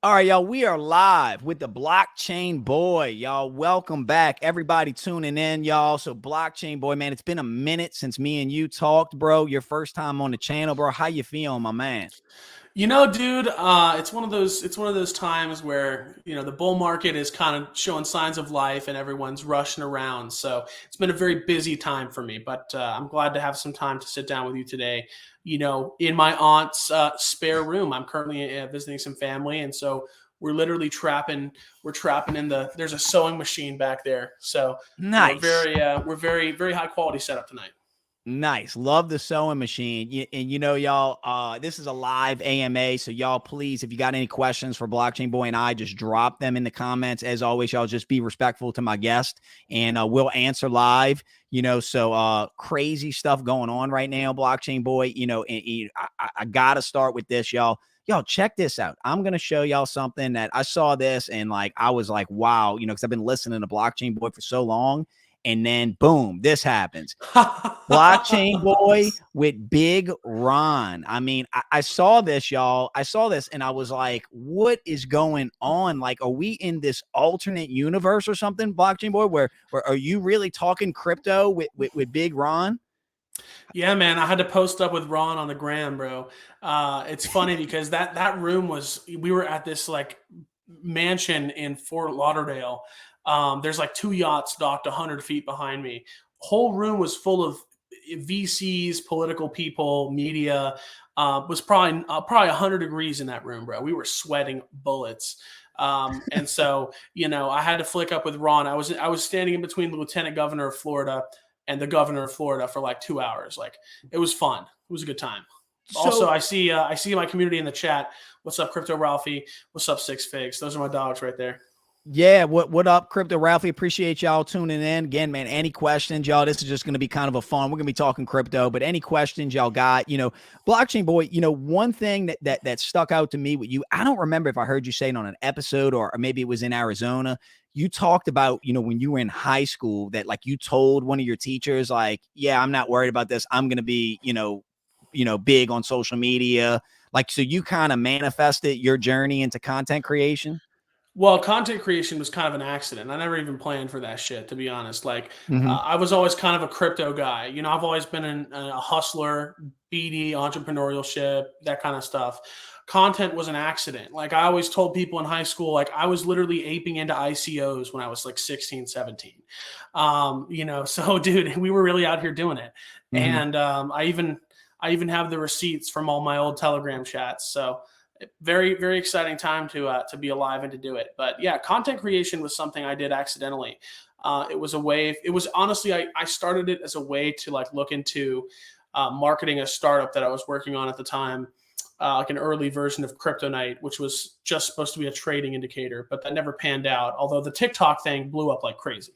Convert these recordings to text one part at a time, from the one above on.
All right, y'all, we are live with the Blockchain Boy. Y'all, welcome back. Everybody tuning in, y'all. So Blockchain Boy, man, it's been a minute since me and you talked, bro. Your first time on the channel, bro. How you feeling, my man? Dude, it's one of those times where, the bull market is kind of showing signs of life and everyone's rushing around. So it's been a very busy time for me, but I'm glad to have some time to sit down with you today. In my aunt's spare room. I'm currently visiting some family, and so we're literally trapping. We're trapping in there's a sewing machine back there. So Nice. we're very high quality setup tonight. Nice. Love the sewing machine. And y'all, this is a live AMA. So y'all, please, if you got any questions for Blockchain Boy and I, just drop them in the comments. As always, y'all just be respectful to my guest and we'll answer live. So crazy stuff going on right now, Blockchain Boy. I gotta start with this, y'all. Y'all, check this out. I'm gonna show y'all something that I saw this and I was like, wow, because I've been listening to Blockchain Boy for so long. And then boom, this happens. Blockchain Boy with Big Ron. I mean, I saw this, y'all. I saw this and I was like, what is going on? Like, are we in this alternate universe or something, Blockchain Boy? Where are you really talking crypto with Big Ron? Yeah, man, I had to post up with Ron on the gram, bro. It's funny because that room we were at this like mansion in Fort Lauderdale. There's like two yachts docked 100 feet behind me. Whole room was full of VCs, political people, media. Was probably 100 degrees in that room, bro. We were sweating bullets. And so, I had to flick up with Ron. I was standing in between the lieutenant governor of Florida and the governor of Florida for like 2 hours. Like, it was fun. It was a good time. Also, So I see my community in the chat. What's up, Crypto Ralphie? What's up, Six Figs? Those are my dogs right there. yeah, what up, Crypto Ralphie? Appreciate y'all tuning in. Again, man, any questions, y'all? This is just going to be kind of a fun. We're going to be talking crypto, but any questions y'all got, Blockchain Boy, one thing that stuck out to me with you, I don't remember if I heard you say it on an episode or maybe it was in Arizona. You talked about, when you were in high school that like you told one of your teachers, like, yeah, I'm not worried about this. I'm going to be, big on social media. Like, so you kind of manifested your journey into content creation. Well, content creation was kind of an accident. I never even planned for that shit, to be honest. Like, Mm-hmm. I was always kind of a crypto guy. I've always been a hustler, BD, entrepreneurship, that kind of stuff. Content was an accident. Like, I always told people in high school, like, I was literally aping into ICOs when I was like 16, 17. So, dude, we were really out here doing it. Mm-hmm. And I even have the receipts from all my old Telegram chats. So, very very exciting time to be alive and to do it. But yeah, content creation was something I did accidentally. It was a way. It was honestly I started it as a way to like look into marketing a startup that I was working on at the time, like an early version of Crypto Night, which was just supposed to be a trading indicator, but that never panned out. Although the TikTok thing blew up like crazy.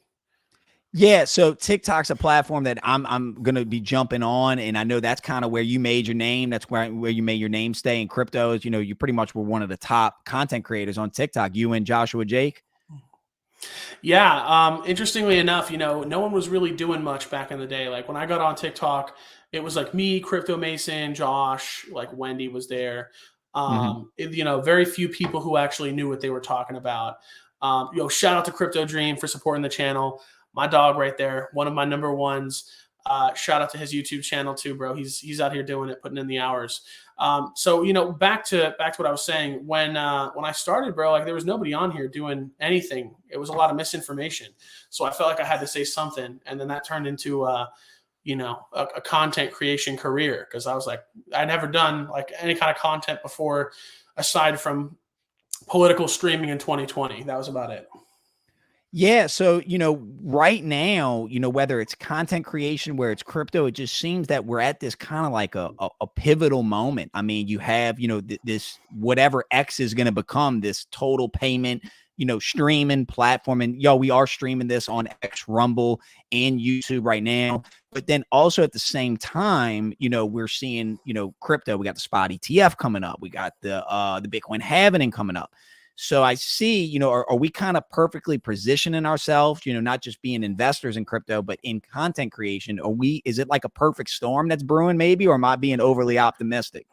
Yeah, so TikTok's a platform that I'm gonna be jumping on, and I know that's kind of where you made your name. That's where you made your name stay in cryptos. You pretty much were one of the top content creators on TikTok. You and Joshua Jake. Yeah, interestingly enough, no one was really doing much back in the day. Like when I got on TikTok, it was like me, Crypto Mason, Josh, like Wendy was there. Mm-hmm. Very few people who actually knew what they were talking about. Shout out to Crypto Dream for supporting the channel. My dog right there, one of my number ones. Shout out to his YouTube channel too, bro. He's out here doing it, putting in the hours. So back to what I was saying. When I started, bro, like there was nobody on here doing anything. It was a lot of misinformation. So I felt like I had to say something, and then that turned into a content creation career because I was like, I'd never done like any kind of content before, aside from political streaming in 2020. That was about it. Yeah, so right now, whether it's content creation, where it's crypto, it just seems that we're at this kind of like a pivotal moment. I mean, you have this whatever X is going to become, this total payment, streaming platform, and we are streaming this on X, Rumble, and YouTube right now. But then also at the same time, we're seeing crypto. We got the spot ETF coming up. We got the Bitcoin halving coming up. So I see, are we kind of perfectly positioning ourselves, not just being investors in crypto, but in content creation? Is it like a perfect storm that's brewing maybe, or am I being overly optimistic?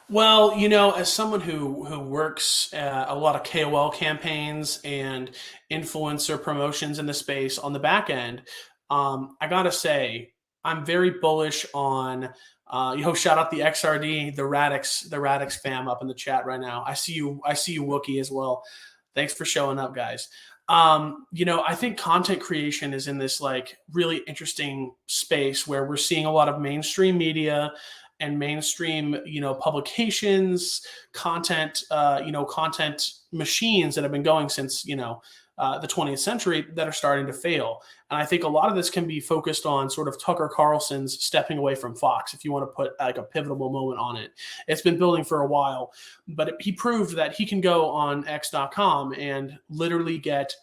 Well, you know, as someone who works a lot of KOL campaigns and influencer promotions in the space on the back end, I gotta say I'm very bullish on. Shout out the XRD, the Radix fam up in the chat right now. I see you, Wookie as well. Thanks for showing up, guys. I think content creation is in this like really interesting space where we're seeing a lot of mainstream media and mainstream, publications, content machines that have been going since, the 20th century that are starting to fail. And I think a lot of this can be focused on sort of Tucker Carlson's stepping away from Fox, if you want to put like a pivotal moment on it. It's been building for a while, but he proved that he can go on X.com and literally get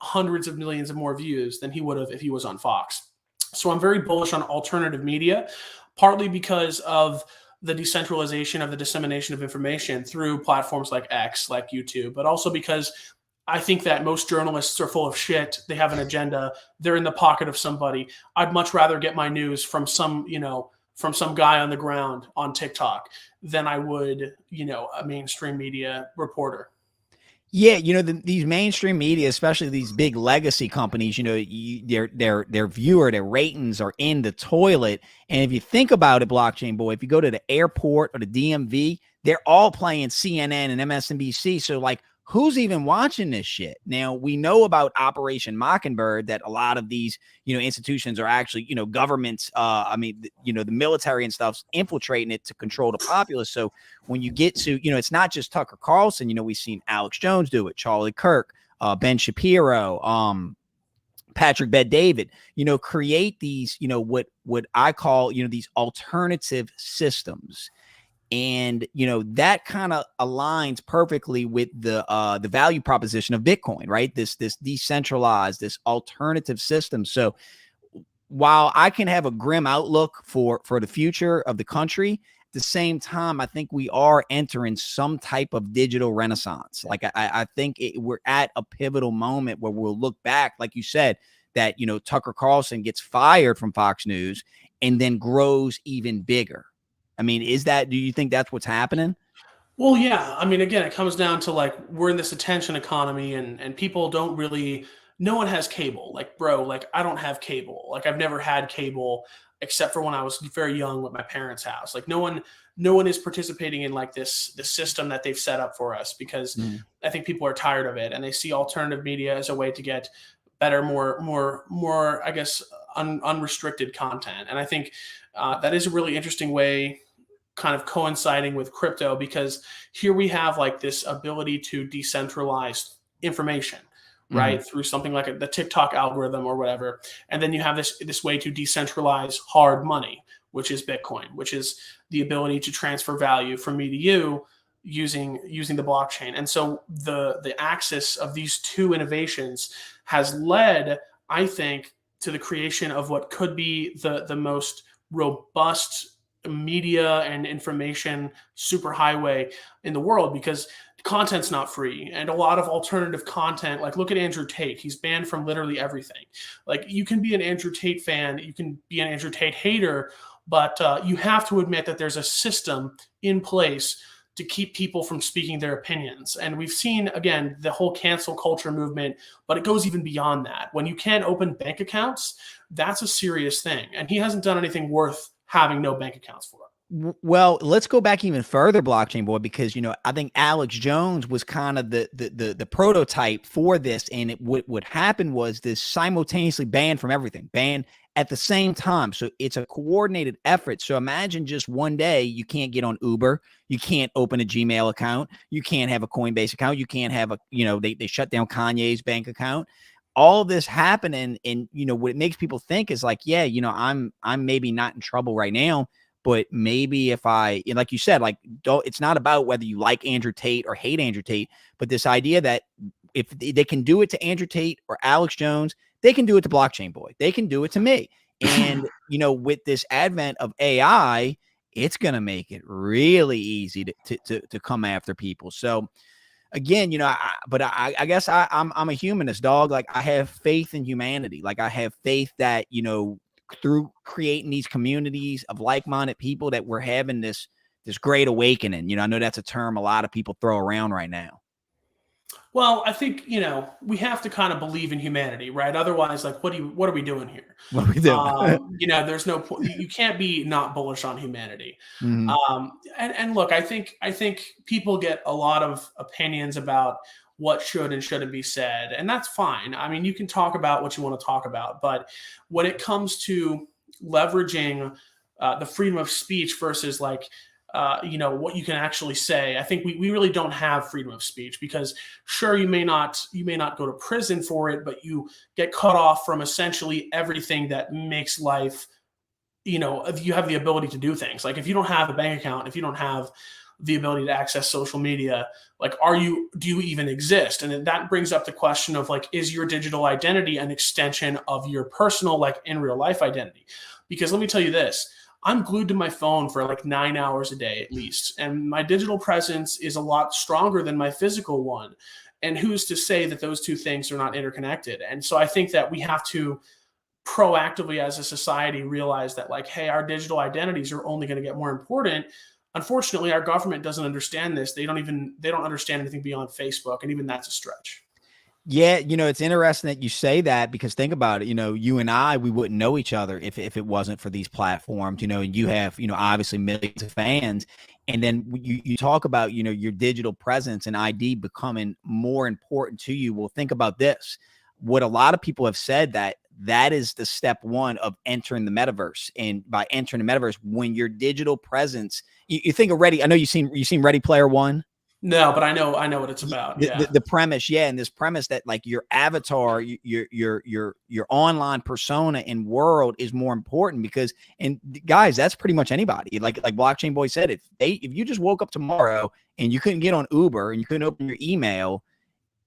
hundreds of millions of more views than he would have if he was on Fox. So I'm very bullish on alternative media, partly because of the decentralization of the dissemination of information through platforms like X, like YouTube, but also because I think that most journalists are full of shit. They have an agenda. They're in the pocket of somebody. I'd much rather get my news from from some guy on the ground on TikTok than I would, a mainstream media reporter. Yeah, these mainstream media, especially these big legacy companies, their viewer, their ratings are in the toilet. And if you think about it, Blockchain Boy, if you go to the airport or the DMV, they're all playing CNN and MSNBC. So like, who's even watching this shit? Now, we know about Operation Mockingbird, that a lot of these, institutions are actually, governments, the military and stuff's infiltrating it to control the populace. So when you get to, it's not just Tucker Carlson, we've seen Alex Jones do it, Charlie Kirk, Ben Shapiro, Patrick Bet-David, create these, what I call, these alternative systems. And that kind of aligns perfectly with the value proposition of Bitcoin, right? This decentralized, this alternative system. So while I can have a grim outlook for the future of the country, at the same time, I think we are entering some type of digital renaissance. Like I think we're at a pivotal moment where we'll look back, like you said, that Tucker Carlson gets fired from Fox News and then grows even bigger. I mean, do you think that's what's happening? Well, yeah. I mean, again, it comes down to like we're in this attention economy, and people don't really. No one has cable. Like, bro, like I don't have cable. Like I've never had cable except for when I was very young at my parents' house. Like no one is participating in like this system that they've set up for us because I think people are tired of it and they see alternative media as a way to get better, more, I guess, unrestricted content. And I think that is a really interesting way, kind of coinciding with crypto, because here we have like this ability to decentralize information, right, through something like the TikTok algorithm or whatever. And then you have this way to decentralize hard money, which is Bitcoin, which is the ability to transfer value from me to you using the blockchain. And so the axis of these two innovations has led, I think, to the creation of what could be the most robust media and information superhighway in the world, because content's not free, and a lot of alternative content, like look at Andrew Tate, he's banned from literally everything. Like you can be an Andrew Tate fan, you can be an Andrew Tate hater, but you have to admit that there's a system in place to keep people from speaking their opinions. And we've seen, again, the whole cancel culture movement, but it goes even beyond that. When you can't open bank accounts, that's a serious thing, and he hasn't done anything worth having no bank accounts for. Well, let's go back even further, Blockchain Boy, because I think Alex Jones was kind of the prototype for this, and what happened was this simultaneously banned from everything, banned at the same time. So it's a coordinated effort. So imagine just one day you can't get on Uber, you can't open a Gmail account, you can't have a Coinbase account, you can't have they shut down Kanye's bank account. All this happening, and what it makes people think is like, yeah, I'm maybe not in trouble right now, but maybe if like you said, like it's not about whether you like Andrew Tate or hate Andrew Tate, but this idea that if they can do it to Andrew Tate or Alex Jones, they can do it to Blockchain Boy. They can do it to me. And with this advent of AI, it's gonna make it really easy to come after people. So again, I guess I'm a humanist, dog. Like I have faith in humanity. Like I have faith that, through creating these communities of like-minded people, that we're having this this great awakening. I know that's a term a lot of people throw around right now. Well, I think, we have to kind of believe in humanity, right? Otherwise, like, what are we doing here? What are we doing? There's no point. You can't be not bullish on humanity. Mhm. And look, I think people get a lot of opinions about what should and shouldn't be said, and that's fine. I mean, you can talk about what you want to talk about, but when it comes to leveraging the freedom of speech versus like what you can actually say, I think we really don't have freedom of speech, because sure, you may not go to prison for it, but you get cut off from essentially everything that makes life, if you have the ability to do things. Like if you don't have a bank account, if you don't have the ability to access social media, like do you even exist? And then that brings up the question of like, is your digital identity an extension of your personal, like in real life identity? Because let me tell you this, I'm glued to my phone for like 9 hours a day at least. And my digital presence is a lot stronger than my physical one. And who's to say that those two things are not interconnected? And so I think that we have to proactively as a society realize that like, hey, our digital identities are only going to get more important. Unfortunately, our government doesn't understand this. They don't understand anything beyond Facebook. And even that's a stretch. Yeah, it's interesting that you say that, because think about it. You and I, we wouldn't know each other if it wasn't for these platforms. And you have, obviously millions of fans, and then you talk about, your digital presence and ID becoming more important to you. Well, think about this. What a lot of people have said, that is the step one of entering the metaverse. And by entering the metaverse, when your digital presence, you think of Ready. I know you've seen Ready Player One. No, but I know what it's about. The premise, and this premise that like your avatar, your online persona and world is more important, because, and guys, that's pretty much anybody. Like Blockchain Boy said, if you just woke up tomorrow and you couldn't get on Uber and you couldn't open your email,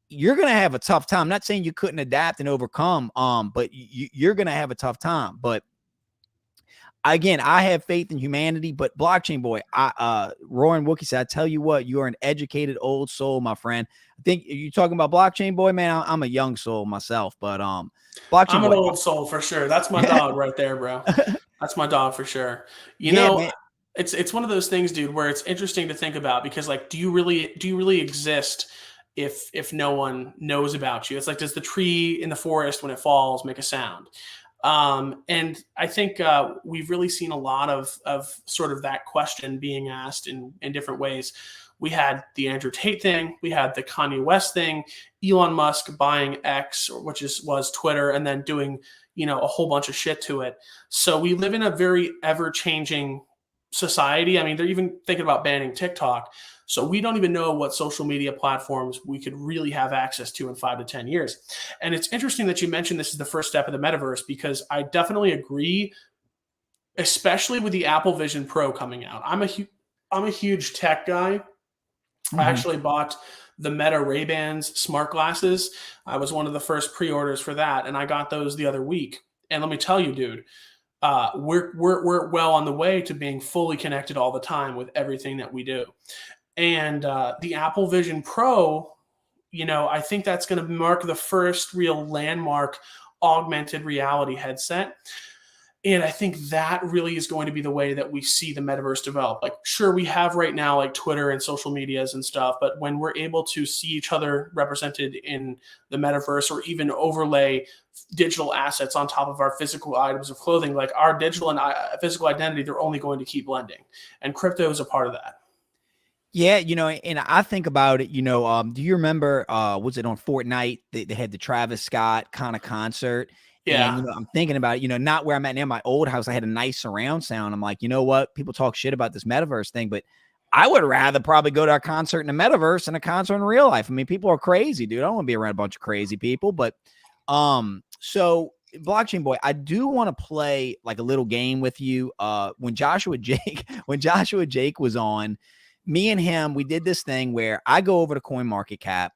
you're gonna have a tough time. I'm not saying you couldn't adapt and overcome, but you're gonna have a tough time. But again, I have faith in humanity, but Blockchain Boy, Roaring Wookie said, I tell you what, you are an educated old soul, my friend. I think you're talking about Blockchain Boy, man. I'm a young soul myself, but Blockchain I'm Boy, an old soul for sure. That's my dog right there, bro. That's my dog for sure. Man. It's one of those things, dude, where it's interesting to think about, because like, do you really exist if no one knows about you? It's like, does the tree in the forest when it falls make a sound? And I think we've really seen a lot of sort of that question being asked in different ways. We had the Andrew Tate thing, we had the Kanye West thing, Elon Musk buying X, which was Twitter, and then doing a whole bunch of shit to it. So we live in a very ever-changing society. I mean, they're even thinking about banning TikTok. So we don't even know what social media platforms we could really have access to in 5 to 10 years. And it's interesting that you mentioned this is the first step of the metaverse, because I definitely agree, especially with the Apple Vision Pro coming out. I'm a huge tech guy. Mm-hmm. I actually bought the Meta Ray-Bans smart glasses. I was one of the first pre-orders for that, and I got those the other week. And let me tell you, dude, we're well on the way to being fully connected all the time with everything that we do. And the Apple Vision Pro, I think that's going to mark the first real landmark augmented reality headset. And I think that really is going to be the way that we see the metaverse develop. Like, sure, we have right now like Twitter and social medias and stuff, but when we're able to see each other represented in the metaverse, or even overlay digital assets on top of our physical items of clothing, like our digital and physical identity, they're only going to keep blending. And crypto is a part of that. Yeah, and I think about it, do you remember, was it on Fortnite? They had the Travis Scott kind of concert. Yeah. And, I'm thinking about it, not where I'm at now, my old house, I had a nice surround sound. I'm like, you know what? People talk shit about this metaverse thing, but I would rather probably go to a concert in the metaverse than a concert in real life. I mean, people are crazy, dude. I don't want to be around a bunch of crazy people, but, so Blockchain Boy, I do want to play like a little game with you. When Joshua Jake was on, me and him, we did this thing where I go over to CoinMarketCap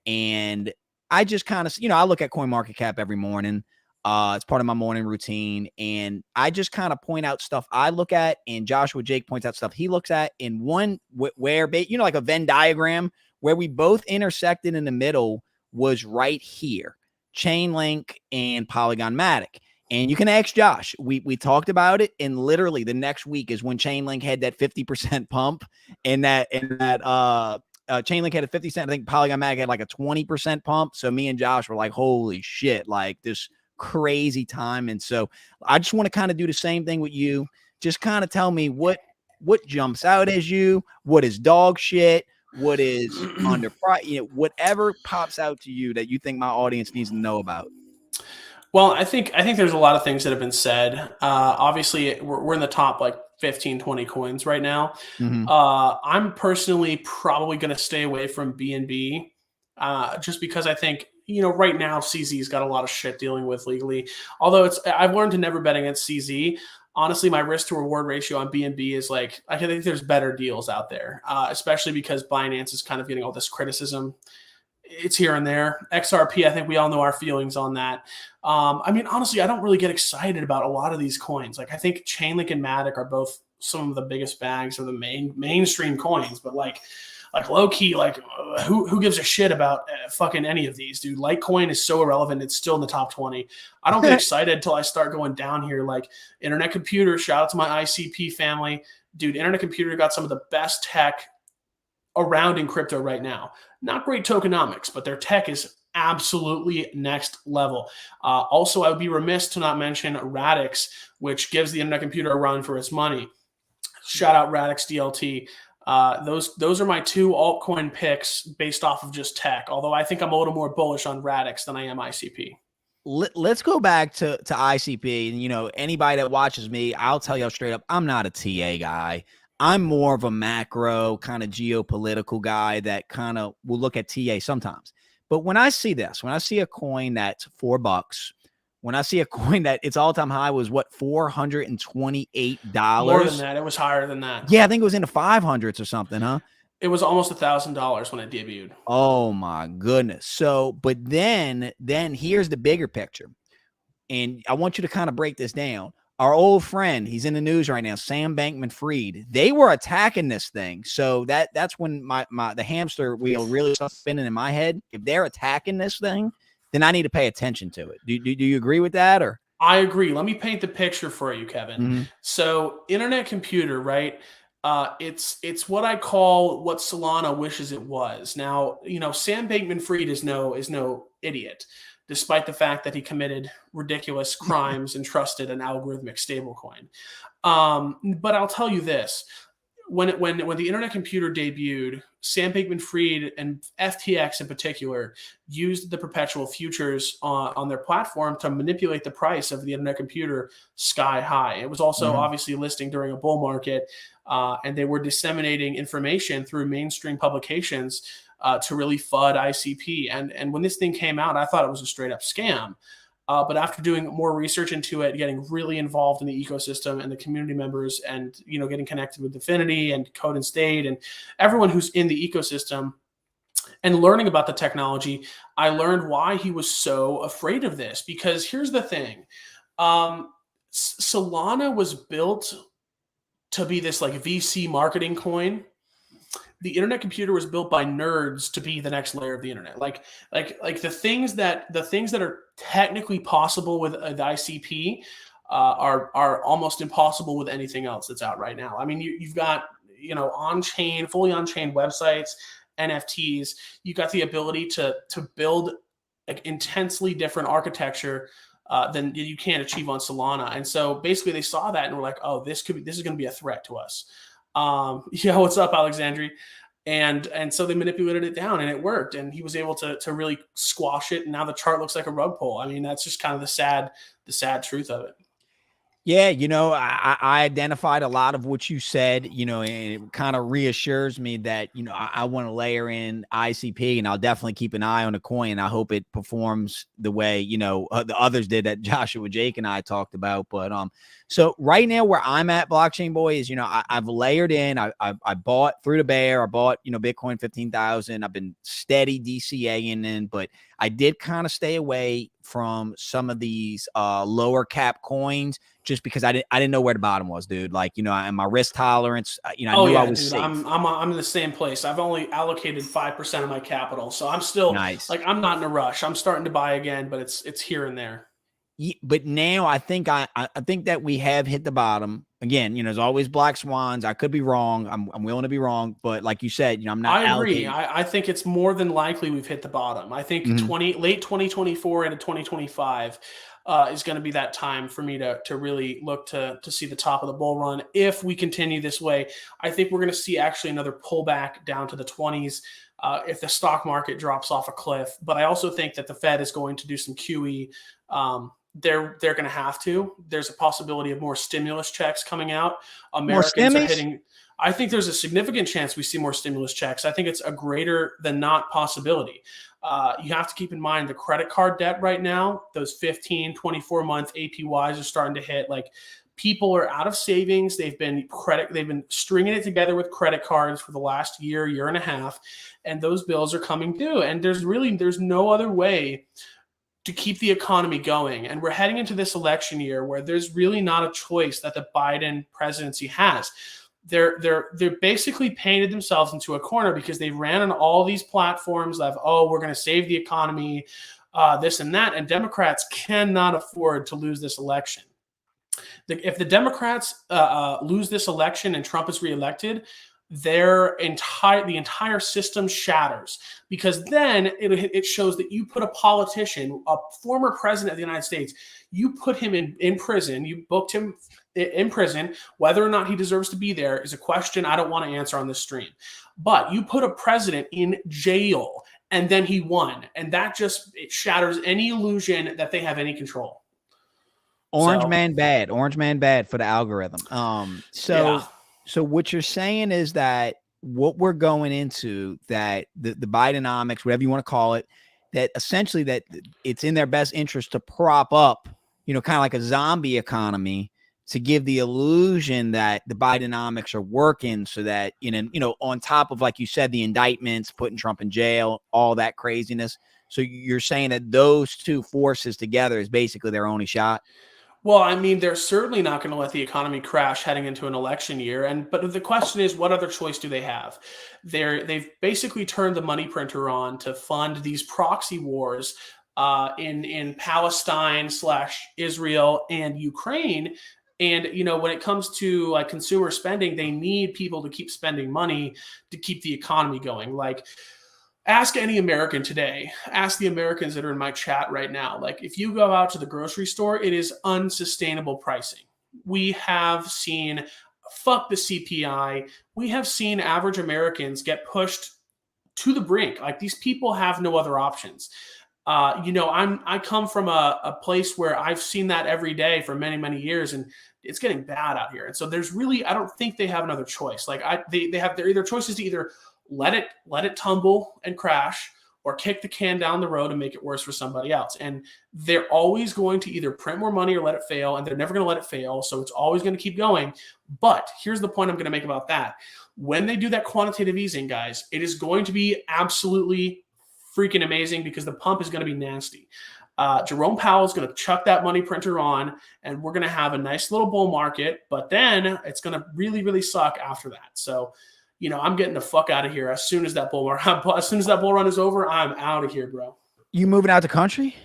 and I just kind of, I look at CoinMarketCap every morning. It's part of my morning routine. And I just kind of point out stuff I look at, and Joshua Jake points out stuff he looks at, in one where, like a Venn diagram, where we both intersected in the middle was right here, Chainlink and Polygon Matic. And you can ask Josh. We talked about it, and literally the next week is when Chainlink had that 50% pump, and that Chainlink had a 50 cent. I think Polygon Mag had like a 20% pump. So me and Josh were like, holy shit, like this crazy time. And so I just want to kind of do the same thing with you. Just kind of tell me what jumps out as you, what is dog shit, what is whatever pops out to you that you think my audience needs to know about. Well, I think there's a lot of things that have been said. Obviously, we're in the top like 15, 20 coins right now. Mm-hmm. I'm personally probably going to stay away from BNB just because I think, right now CZ's got a lot of shit dealing with legally. Although I've learned to never bet against CZ. Honestly, my risk to reward ratio on BNB is like, I think there's better deals out there, especially because Binance is kind of getting all this criticism. It's here and there. XRP, I think we all know our feelings on that. I mean, honestly, I don't really get excited about a lot of these coins. Like, I think Chainlink and Matic are both some of the biggest bags of the mainstream coins, but like low key, like who gives a shit about fucking any of these, dude? Litecoin is so irrelevant. It's still in the top 20. I don't get excited until I start going down here. Like Internet Computer, shout out to my ICP family. Dude, Internet Computer got some of the best tech around in crypto right now. Not great tokenomics, but their tech is absolutely next level. Also, I would be remiss to not mention Radix, which gives the Internet Computer a run for its money. Shout out Radix DLT. Those are my two altcoin picks based off of just tech, although I think I'm a little more bullish on Radix than I am ICP. Let's go back to ICP. And, anybody that watches me, I'll tell you straight up, I'm not a TA guy. I'm more of a macro kind of geopolitical guy that kind of will look at TA sometimes. But when I see a coin that's $4, when I see a coin that its all-time high was $428. More than that. It was higher than that. Yeah, I think it was in the 500s or something, huh? It was almost $1,000 when it debuted. Oh my goodness. So, but then here's the bigger picture. And I want you to kind of break this down. Our old friend, he's in the news right now, Sam Bankman-Fried. They were attacking this thing. So that's when the hamster wheel really starts spinning in my head. If they're attacking this thing, then I need to pay attention to it. Do you agree with that? Or I agree. Let me paint the picture for you, Kevin. Mm-hmm. So Internet Computer, right? It's what I call what Solana wishes it was. Now, Sam Bankman-Fried is no idiot, despite the fact that he committed ridiculous crimes and trusted an algorithmic stablecoin. But I'll tell you this. When the Internet Computer debuted, Sam Bankman-Fried and FTX in particular used the perpetual futures on their platform to manipulate the price of the Internet Computer sky high. It was also obviously listing during a bull market, and they were disseminating information through mainstream publications to really FUD ICP. And when this thing came out, I thought it was a straight up scam. But after doing more research into it, getting really involved in the ecosystem and the community members and, getting connected with Affinity and Code and State and everyone who's in the ecosystem and learning about the technology, I learned why he was so afraid of this. Because here's the thing. Solana was built to be this like VC marketing coin. The Internet Computer was built by nerds to be the next layer of the internet. Like the things that are technically possible with the ICP are almost impossible with anything else that's out right now. I mean, you've got fully on-chain websites, NFTs. You've got the ability to build like intensely different architecture than you can achieve on Solana. And so basically, they saw that and were like, "Oh, this is going to be a threat to us." What's up, Alexandri? And so they manipulated it down and it worked. And he was able to really squash it. And now the chart looks like a rug pull. I mean, that's just kind of the sad truth of it. Yeah, I identified a lot of what you said, and it kind of reassures me that, I want to layer in ICP, and I'll definitely keep an eye on the coin. I hope it performs the way, the others did that Joshua, Jake, and I talked about. But so right now where I'm at, Blockchain Boy, is, I've layered in, I bought through the bear, I bought, Bitcoin 15,000. I've been steady DCAing in, but I did kind of stay away from some of these lower cap coins just because I didn't know where the bottom was, dude. Like, and my risk tolerance, I knew I was dude, safe. I'm in the same place. I've only allocated 5% of my capital. So I'm still nice. Like, I'm not in a rush. I'm starting to buy again, but it's here and there. But now I think I think that we have hit the bottom again. You know, there's always black swans. I could be wrong. I'm willing to be wrong, but like you said, you know, I'm not I agree. allocating. I think it's more than likely we've hit the bottom. I think Mhm. late 2024 into 2025 is going to be that time for me to really look to see the top of the bull run. If we continue this way, I think we're going to see actually another pullback down to the 20s if the stock market drops off a cliff. But I also think that the Fed is going to do some QE. They're going to have to. There's a possibility of more stimulus checks coming out. More Americans are stimmies? hitting. I think there's a significant chance we see more stimulus checks. I think it's a greater than not possibility. You have to keep in mind the credit card debt right now, those 15, 24-month APYs are starting to hit. Like, people are out of savings. They've been stringing it together with credit cards for the last year and a half, and those bills are coming due. And there's no other way to keep the economy going. And we're heading into this election year where there's really not a choice that the Biden presidency has. They're basically painted themselves into a corner because they ran on all these platforms of, oh, we're going to save the economy, this and that. And Democrats cannot afford to lose this election. If the Democrats lose this election and Trump is reelected, the entire system shatters, because then it shows that you put a politician, a former president of the United States, you put him in prison, you booked him in prison. Whether or not he deserves to be there is a question I don't want to answer on this stream. But you put a president in jail and then he won. And that it shatters any illusion that they have any control. Orange man bad for the algorithm. So what you're saying is that what we're going into, that the Bidenomics, whatever you want to call it, that essentially that it's in their best interest to prop up, you know, kind of like a zombie economy, to give the illusion that the Bidenomics are working, so that, you know, on top of, like you said, the indictments, putting Trump in jail, all that craziness. So you're saying that those two forces together is basically their only shot? Well, I mean, they're certainly not going to let the economy crash heading into an election year. But the question is, what other choice do they have? They've basically turned the money printer on to fund these proxy wars in Palestine / Israel and Ukraine. And, you know, when it comes to like consumer spending, they need people to keep spending money to keep the economy going. Like, ask any American today, ask the Americans that are in my chat right now. Like, if you go out to the grocery store, it is unsustainable pricing. We have seen, fuck the CPI, we have seen average Americans get pushed to the brink. Like, these people have no other options. You know, I come from a place where I've seen that every day for many, many years, and it's getting bad out here. And so there's really, I don't think they have another choice. Like, they have their either choices to either let it tumble and crash, or kick the can down the road and make it worse for somebody else. And they're always going to either print more money or let it fail, and they're never going to let it fail. So it's always going to keep going. But here's the point I'm going to make about that. When they do that quantitative easing, guys, it is going to be absolutely freaking amazing, because the pump is going to be nasty. Jerome Powell is going to chuck that money printer on, and we're going to have a nice little bull market, but then it's going to really, really suck after that. So, you know, I'm getting the fuck out of here as soon as that bull run is over. I'm out of here, bro. You moving out the country?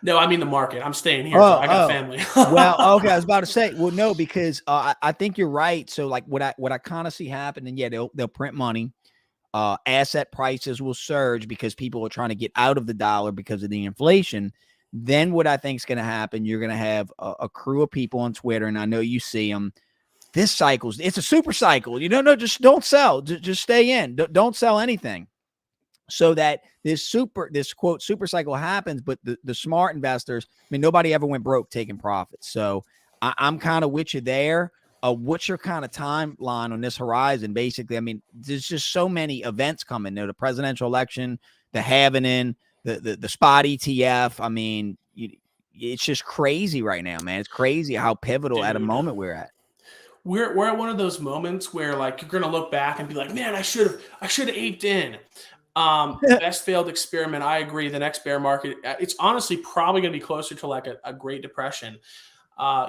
No, I mean the market. I'm staying here. I got family. Well, okay. I was about to say, well, no, because I think you're right. So like what I kind of see happen, and yeah, they'll print money. Asset prices will surge because people are trying to get out of the dollar because of the inflation. Then what I think is going to happen, you're going to have a crew of people on Twitter, and I know you see them. This cycle's, it's a super cycle. You don't know, just don't sell. Just stay in. Don't sell anything. So that this quote super cycle happens, but the smart investors, I mean, nobody ever went broke taking profits. So I'm kind of with you there. What's your kind of timeline on this horizon? Basically, I mean, there's just so many events coming. You know, the presidential election, the halving, the spot ETF. I mean, it's just crazy right now, man. It's crazy how pivotal at a moment we're at. We're at one of those moments where, like, you're gonna look back and be like, man, I should have aped in. Best failed experiment. I agree. The next bear market, it's honestly probably gonna be closer to like a Great Depression.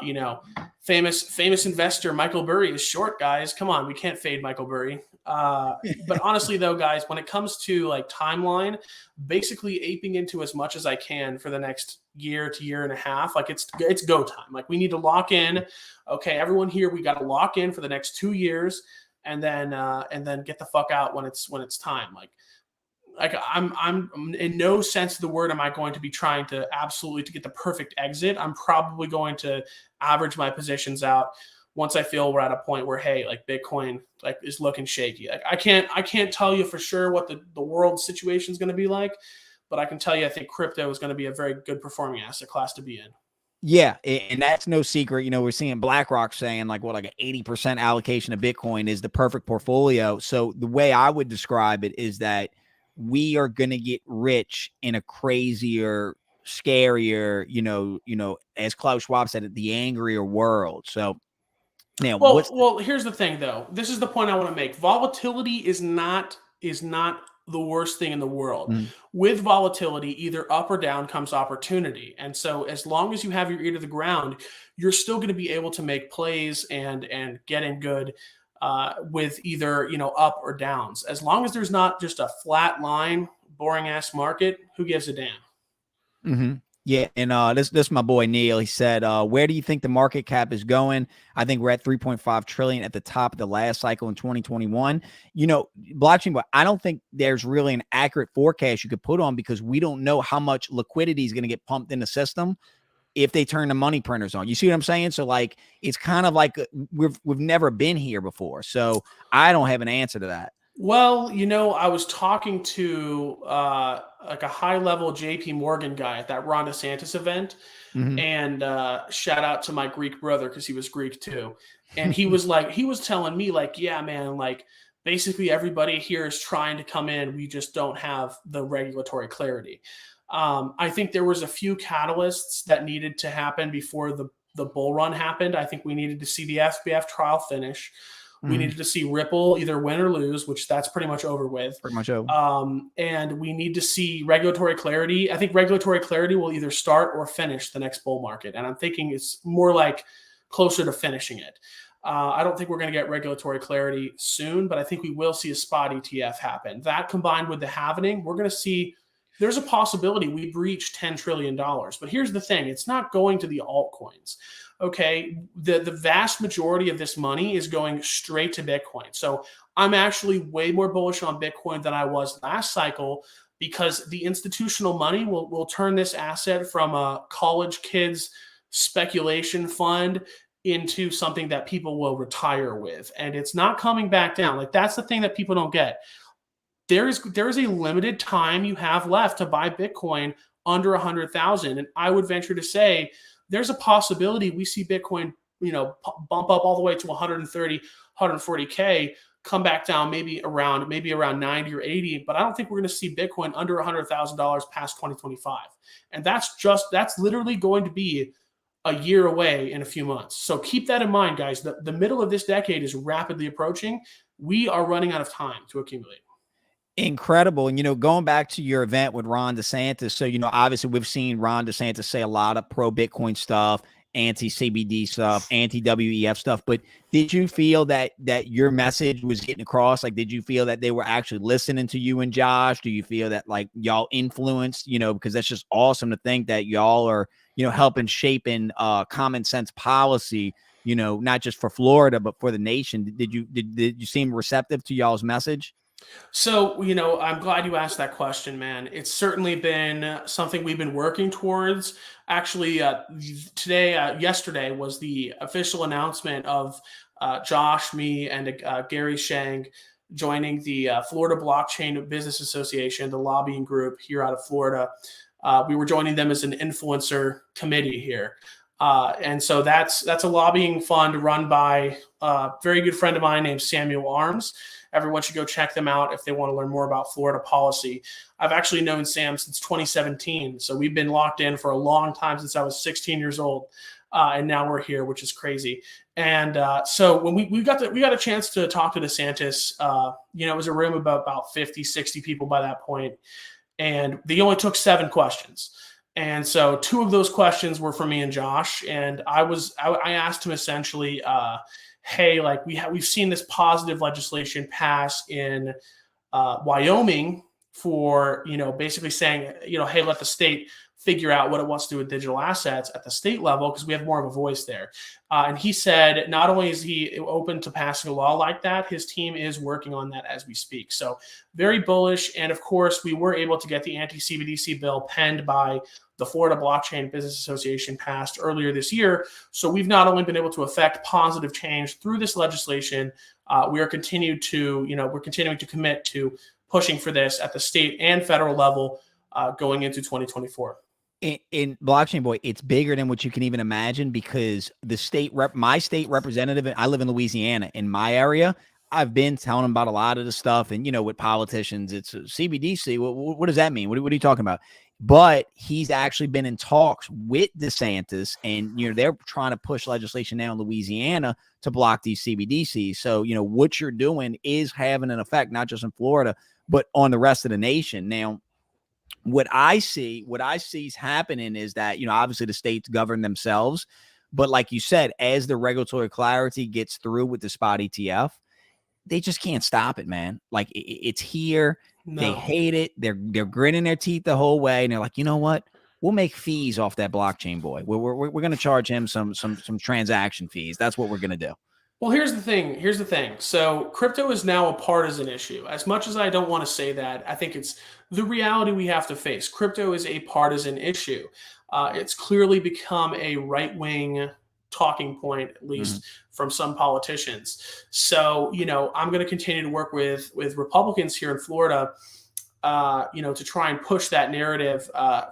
You know, famous investor Michael Burry is short, guys. Come on, we can't fade Michael Burry. But honestly, though, guys, when it comes to like timeline, basically aping into as much as I can for the next year to year and a half. Like it's go time. Like we need to lock in. Okay, everyone here, we got to lock in for the next 2 years, and then get the fuck out when it's time. Like I'm in no sense of the word am I going to be trying to absolutely to get the perfect exit. I'm probably going to average my positions out once I feel we're at a point where, hey, like Bitcoin like is looking shaky. Like I can't tell you for sure what the world situation is going to be like, but I can tell you I think crypto is going to be a very good performing asset class to be in. Yeah, and that's no secret. You know, we're seeing BlackRock saying like what, like an 80% allocation of Bitcoin is the perfect portfolio. So the way I would describe it is that we are going to get rich in a crazier, scarier, as Klaus Schwab said, it, the angrier world. So now, well, here's the thing, though. This is the point I want to make. Volatility is not the worst thing in the world. With volatility, either up or down comes opportunity. And so as long as you have your ear to the ground, you're still going to be able to make plays and get in good with either, up or downs. As long as there's not just a flat line, boring ass market, who gives a damn? Mm-hmm. Yeah, and this my boy Neil. He said, "Where do you think the market cap is going?" I think we're at 3.5 trillion at the top of the last cycle in 2021. Blockchain, but I don't think there's really an accurate forecast you could put on because we don't know how much liquidity is going to get pumped in the system if they turn the money printers on. You see what I'm saying? So like, it's kind of like we've never been here before. So I don't have an answer to that. Well, I was talking to like a high-level JP Morgan guy at that Ron DeSantis event, and shout out to my Greek brother because he was Greek too. And he was telling me like, yeah, man, like basically everybody here is trying to come in. We just don't have the regulatory clarity. I think there was a few catalysts that needed to happen before the bull run happened. I think we needed to see the SBF trial finish. We needed to see Ripple either win or lose, which that's pretty much over with. Pretty much over. And we need to see regulatory clarity. I think regulatory clarity will either start or finish the next bull market. And I'm thinking it's more like closer to finishing it. I don't think we're going to get regulatory clarity soon, but I think we will see a spot ETF happen. That combined with the halvening, we're going to see there's a possibility we breach $10 trillion. But here's the thing. It's not going to the altcoins. Okay, the vast majority of this money is going straight to Bitcoin. So I'm actually way more bullish on Bitcoin than I was last cycle because the institutional money will turn this asset from a college kids speculation fund into something that people will retire with. And it's not coming back down. Like that's the thing that people don't get. There is a limited time you have left to buy Bitcoin under 100,000. And I would venture to say, there's a possibility we see Bitcoin, bump up all the way to 130, 140K, come back down maybe around 90 or 80. But I don't think we're going to see Bitcoin under $100,000 past 2025. And that's literally going to be a year away in a few months. So keep that in mind, guys. The middle of this decade is rapidly approaching. We are running out of time to accumulate. Incredible. And, going back to your event with Ron DeSantis. So, obviously we've seen Ron DeSantis say a lot of pro Bitcoin stuff, anti-CBD stuff, anti-WEF stuff. But did you feel that your message was getting across? Like, did you feel that they were actually listening to you and Josh? Do you feel that like y'all influenced, because that's just awesome to think that y'all are, helping shaping common sense policy, not just for Florida, but for the nation. Did you seem receptive to y'all's message? So, I'm glad you asked that question, man. It's certainly been something we've been working towards. Actually, yesterday was the official announcement of Josh, me, and Gary Shang joining the Florida Blockchain Business Association, the lobbying group here out of Florida. We were joining them as an influencer committee here. And so that's a lobbying fund run by a very good friend of mine named Samuel Arms. Everyone should go check them out if they want to learn more about Florida policy. I've actually known Sam since 2017. So we've been locked in for a long time since I was 16 years old. And now we're here, which is crazy. And so when we got a chance to talk to DeSantis, it was a room of about 50, 60 people by that point. And they only took 7 questions. And so 2 of those questions were for me and Josh. And I asked him essentially, hey, like we've seen this positive legislation pass in Wyoming for, basically saying, hey, let the state figure out what it wants to do with digital assets at the state level because we have more of a voice there. And he said not only is he open to passing a law like that, his team is working on that as we speak. So very bullish. And of course, we were able to get the anti-CBDC bill penned by the Florida Blockchain Business Association passed earlier this year. So we've not only been able to affect positive change through this legislation, we're continuing to commit to pushing for this at the state and federal level going into 2024. In Blockchain Boy, it's bigger than what you can even imagine because my state representative, I live in Louisiana, in my area, I've been telling them about a lot of the stuff. And, with politicians, it's CBDC. What does that mean? What are you talking about? But he's actually been in talks with DeSantis and, they're trying to push legislation now in Louisiana to block these CBDCs. So, what you're doing is having an effect, not just in Florida, but on the rest of the nation. Now, what I see is happening is that, obviously the states govern themselves. But like you said, as the regulatory clarity gets through with the spot ETF, they just can't stop it, man. Like it's here. No. They hate it. They're gritting their teeth the whole way. And they're like, you know what? We'll make fees off that Blockchain Boy. We're going to charge him some transaction fees. That's what we're going to do. Well, here's the thing. So crypto is now a partisan issue. As much as I don't want to say that, I think it's the reality we have to face. Crypto is a partisan issue. It's clearly become a right-wing talking point, at least from some politicians. So, I'm going to continue to work with Republicans here in Florida, to try and push that narrative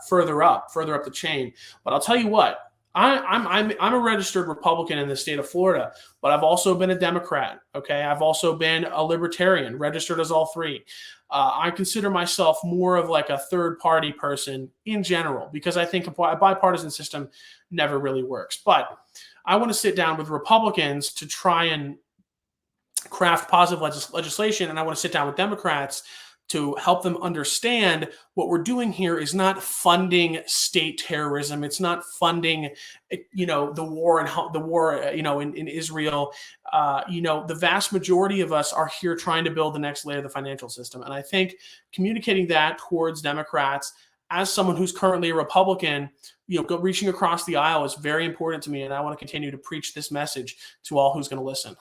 further up the chain. But I'll tell you what. I'm a registered Republican in the state of Florida, but I've also been a Democrat. Okay, I've also been a libertarian, registered as all three. I consider myself more of like a third party person in general because I think a bipartisan system never really works. But I want to sit down with Republicans to try and craft positive legislation, and I want to sit down with Democrats to help them understand what we're doing here is not funding state terrorism. It's not funding, the war in Israel. The vast majority of us are here trying to build the next layer of the financial system. And I think communicating that towards Democrats as someone who's currently a Republican, reaching across the aisle is very important to me. And I want to continue to preach this message to all who's going to listen.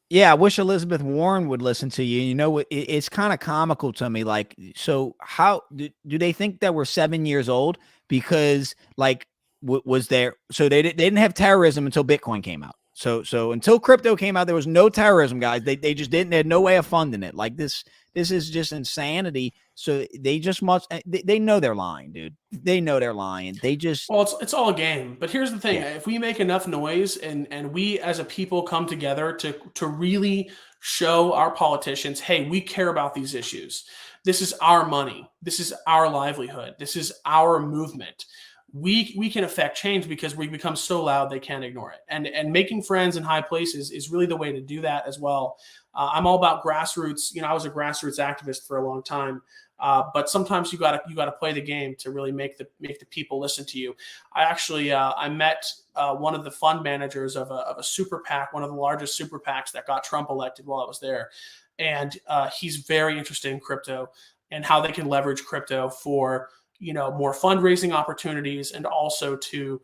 Yeah, I wish Elizabeth Warren would listen to you. It's kind of comical to me. Like, so how do they think that we're 7 years old? Because was there? So they didn't have terrorism until Bitcoin came out. So until crypto came out, there was no terrorism, guys. They just didn't. They had no way of funding it. Like this is just insanity. So they just must. They know they're lying, dude. They know they're lying. It's all a game. But here's the thing: if we make enough noise and we as a people come together to really show our politicians, hey, we care about these issues. This is our money. This is our livelihood. This is our movement. We can affect change because we become so loud they can't ignore it. And making friends in high places is really the way to do that as well. I'm all about grassroots. I was a grassroots activist for a long time. But sometimes you gotta play the game to really make the people listen to you. I actually I met one of the fund managers of a super PAC, one of the largest super PACs that got Trump elected while I was there, and he's very interested in crypto and how they can leverage crypto for more fundraising opportunities and also to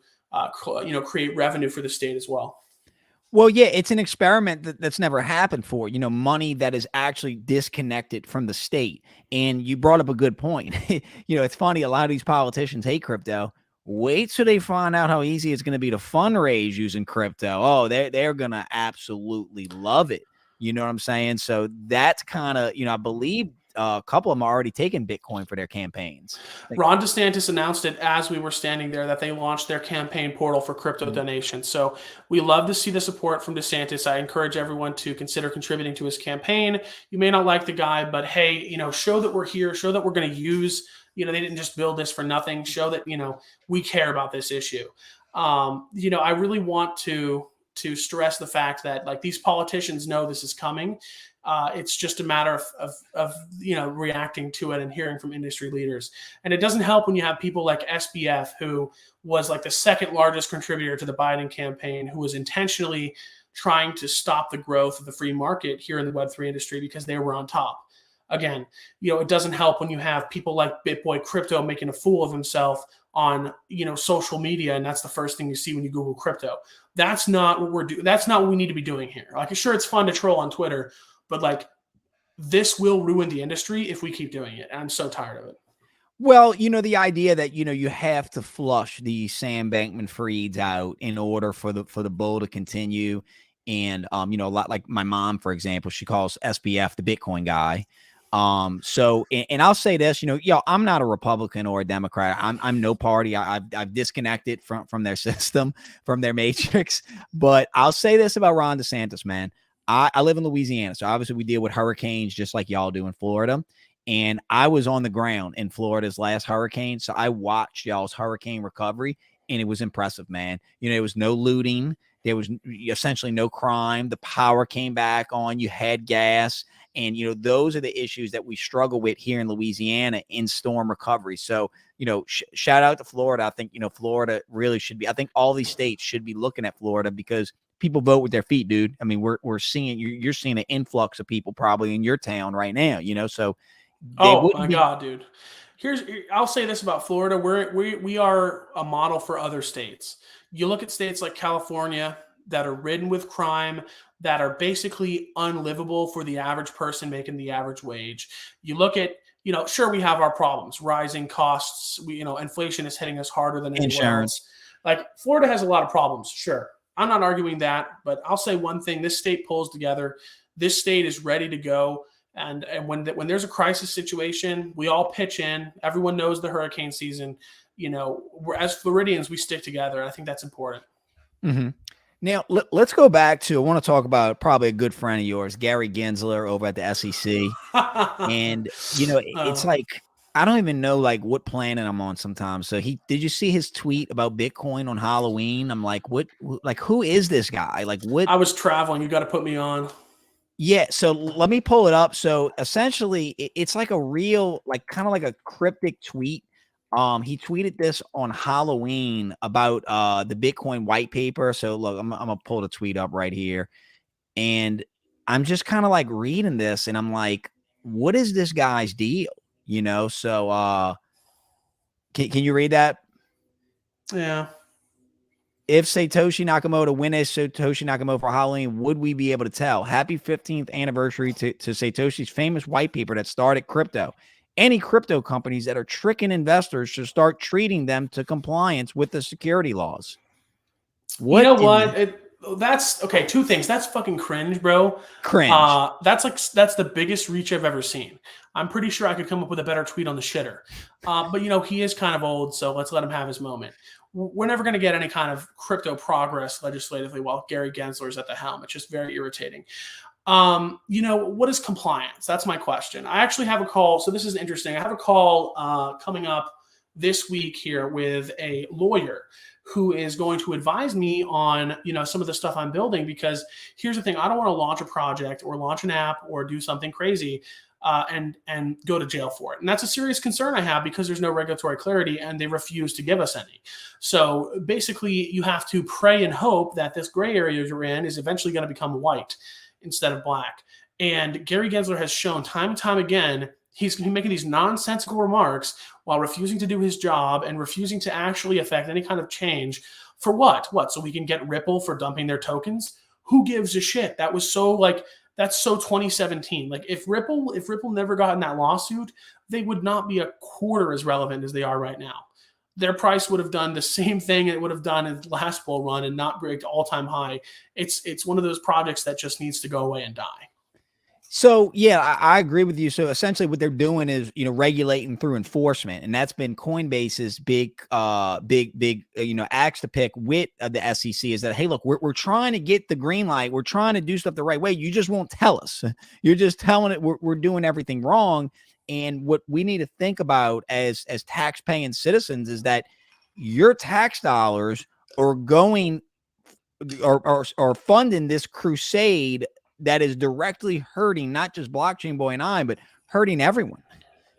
create revenue for the state as well. Well, yeah, it's an experiment that's never happened for, money that is actually disconnected from the state. And you brought up a good point. It's funny. A lot of these politicians hate crypto. Wait till they find out how easy it's going to be to fundraise using crypto. Oh, they're going to absolutely love it. You know what I'm saying? So that's kind of, I believe a couple of them are already taking Bitcoin for their campaigns. Ron DeSantis announced it as we were standing there that they launched their campaign portal for crypto donations. So we love to see the support from DeSantis. I encourage everyone to consider contributing to his campaign. You may not like the guy, but hey, show that we're here, show that we're going to use, they didn't just build this for nothing. Show that, we care about this issue. I really want to stress the fact that these politicians know this is coming. It's just a matter of reacting to it and hearing from industry leaders. And it doesn't help when you have people like SBF, who was like the second largest contributor to the Biden campaign, who was intentionally trying to stop the growth of the free market here in the Web3 industry because they were on top. Again, it doesn't help when you have people like BitBoy Crypto making a fool of himself on social media, and that's the first thing you see when you Google crypto. That's not what we're doing. That's not what we need to be doing here. Like, sure, it's fun to troll on Twitter, but like, this will ruin the industry if we keep doing it. And I'm so tired of it. Well, the idea that, you have to flush the Sam Bankman-Frieds out in order for the bull to continue. And, a lot like my mom, for example, she calls SBF the Bitcoin guy. So, and I'll say this, I'm not a Republican or a Democrat. I'm no party. I've disconnected from their system, from their matrix. But I'll say this about Ron DeSantis, man. I live in Louisiana, so obviously we deal with hurricanes just like y'all do in Florida. And I was on the ground in Florida's last hurricane, so I watched y'all's hurricane recovery, and it was impressive, man. There was no looting. There was essentially no crime. The power came back on. You had gas. And, those are the issues that we struggle with here in Louisiana in storm recovery. So, shout out to Florida. I think, Florida really should be. I think all these states should be looking at Florida because people vote with their feet, dude. I mean, we're seeing, you're seeing an influx of people probably in your town right now, so. Oh my God, dude. I'll say this about Florida. We are a model for other states. You look at states like California that are ridden with crime, that are basically unlivable for the average person making the average wage. You look at, sure, we have our problems, rising costs. Inflation is hitting us harder than anywhere else. Like, Florida has a lot of problems. Sure. I'm not arguing that, but I'll say one thing: this state pulls together. This state is ready to go. And when there's a crisis situation, we all pitch in. Everyone knows the hurricane season. As Floridians, we stick together. I think that's important. Mm-hmm. Now, let's go back to, I want to talk about probably a good friend of yours, Gary Gensler over at the SEC. And, it's like, I don't even know like what planet I'm on sometimes. So did you see his tweet about Bitcoin on Halloween? I'm like, who is this guy? Like, what? I was traveling. You got to put me on. Yeah, so let me pull it up. So essentially, it's like a real, like kind of like a cryptic tweet. He tweeted this on Halloween about the Bitcoin white paper. So look, I'm gonna pull the tweet up right here, and I'm just kind of like reading this, and I'm like, what is this guy's deal? So can you read that? Yeah. If Satoshi Nakamoto win as Satoshi Nakamoto for Halloween, would we be able to tell? Happy 15th anniversary to Satoshi's famous white paper that started crypto. Any crypto companies that are tricking investors should start treating them to compliance with the security laws. That's okay. Two things. That's fucking cringe, bro. Cringe. That's the biggest reach I've ever seen. I'm pretty sure I could come up with a better tweet on the shitter. But he is kind of old, so let's let him have his moment. We're never going to get any kind of crypto progress legislatively while Gary Gensler is at the helm. It's just very irritating. What is compliance? That's my question. I actually have a call. So this is interesting. I have a call coming up this week here with a lawyer who is going to advise me on, some of the stuff I'm building, because here's the thing. I don't want to launch a project or launch an app or do something crazy and go to jail for it. And that's a serious concern I have because there's no regulatory clarity and they refuse to give us any. So basically you have to pray and hope that this gray area you're in is eventually going to become white instead of black. And Gary Gensler has shown time and time again, he's making these nonsensical remarks while refusing to do his job and refusing to actually affect any kind of change. For what? So we can get Ripple for dumping their tokens? Who gives a shit? That was that's so 2017. Like, if Ripple never got in that lawsuit, they would not be a quarter as relevant as they are right now. Their price would have done the same thing it would have done in the last bull run and not break all-time high. It's one of those projects that just needs to go away and die. So, yeah, I agree with you. So essentially what they're doing is, regulating through enforcement. And that's been Coinbase's big axe to pick with the SEC is that, hey, look, we're trying to get the green light. We're trying to do stuff the right way. You just won't tell us. You're just telling it we're doing everything wrong. And what we need to think about as tax-paying citizens is that your tax dollars are going or funding this crusade that is directly hurting not just Blockchain Boy and I, but hurting everyone.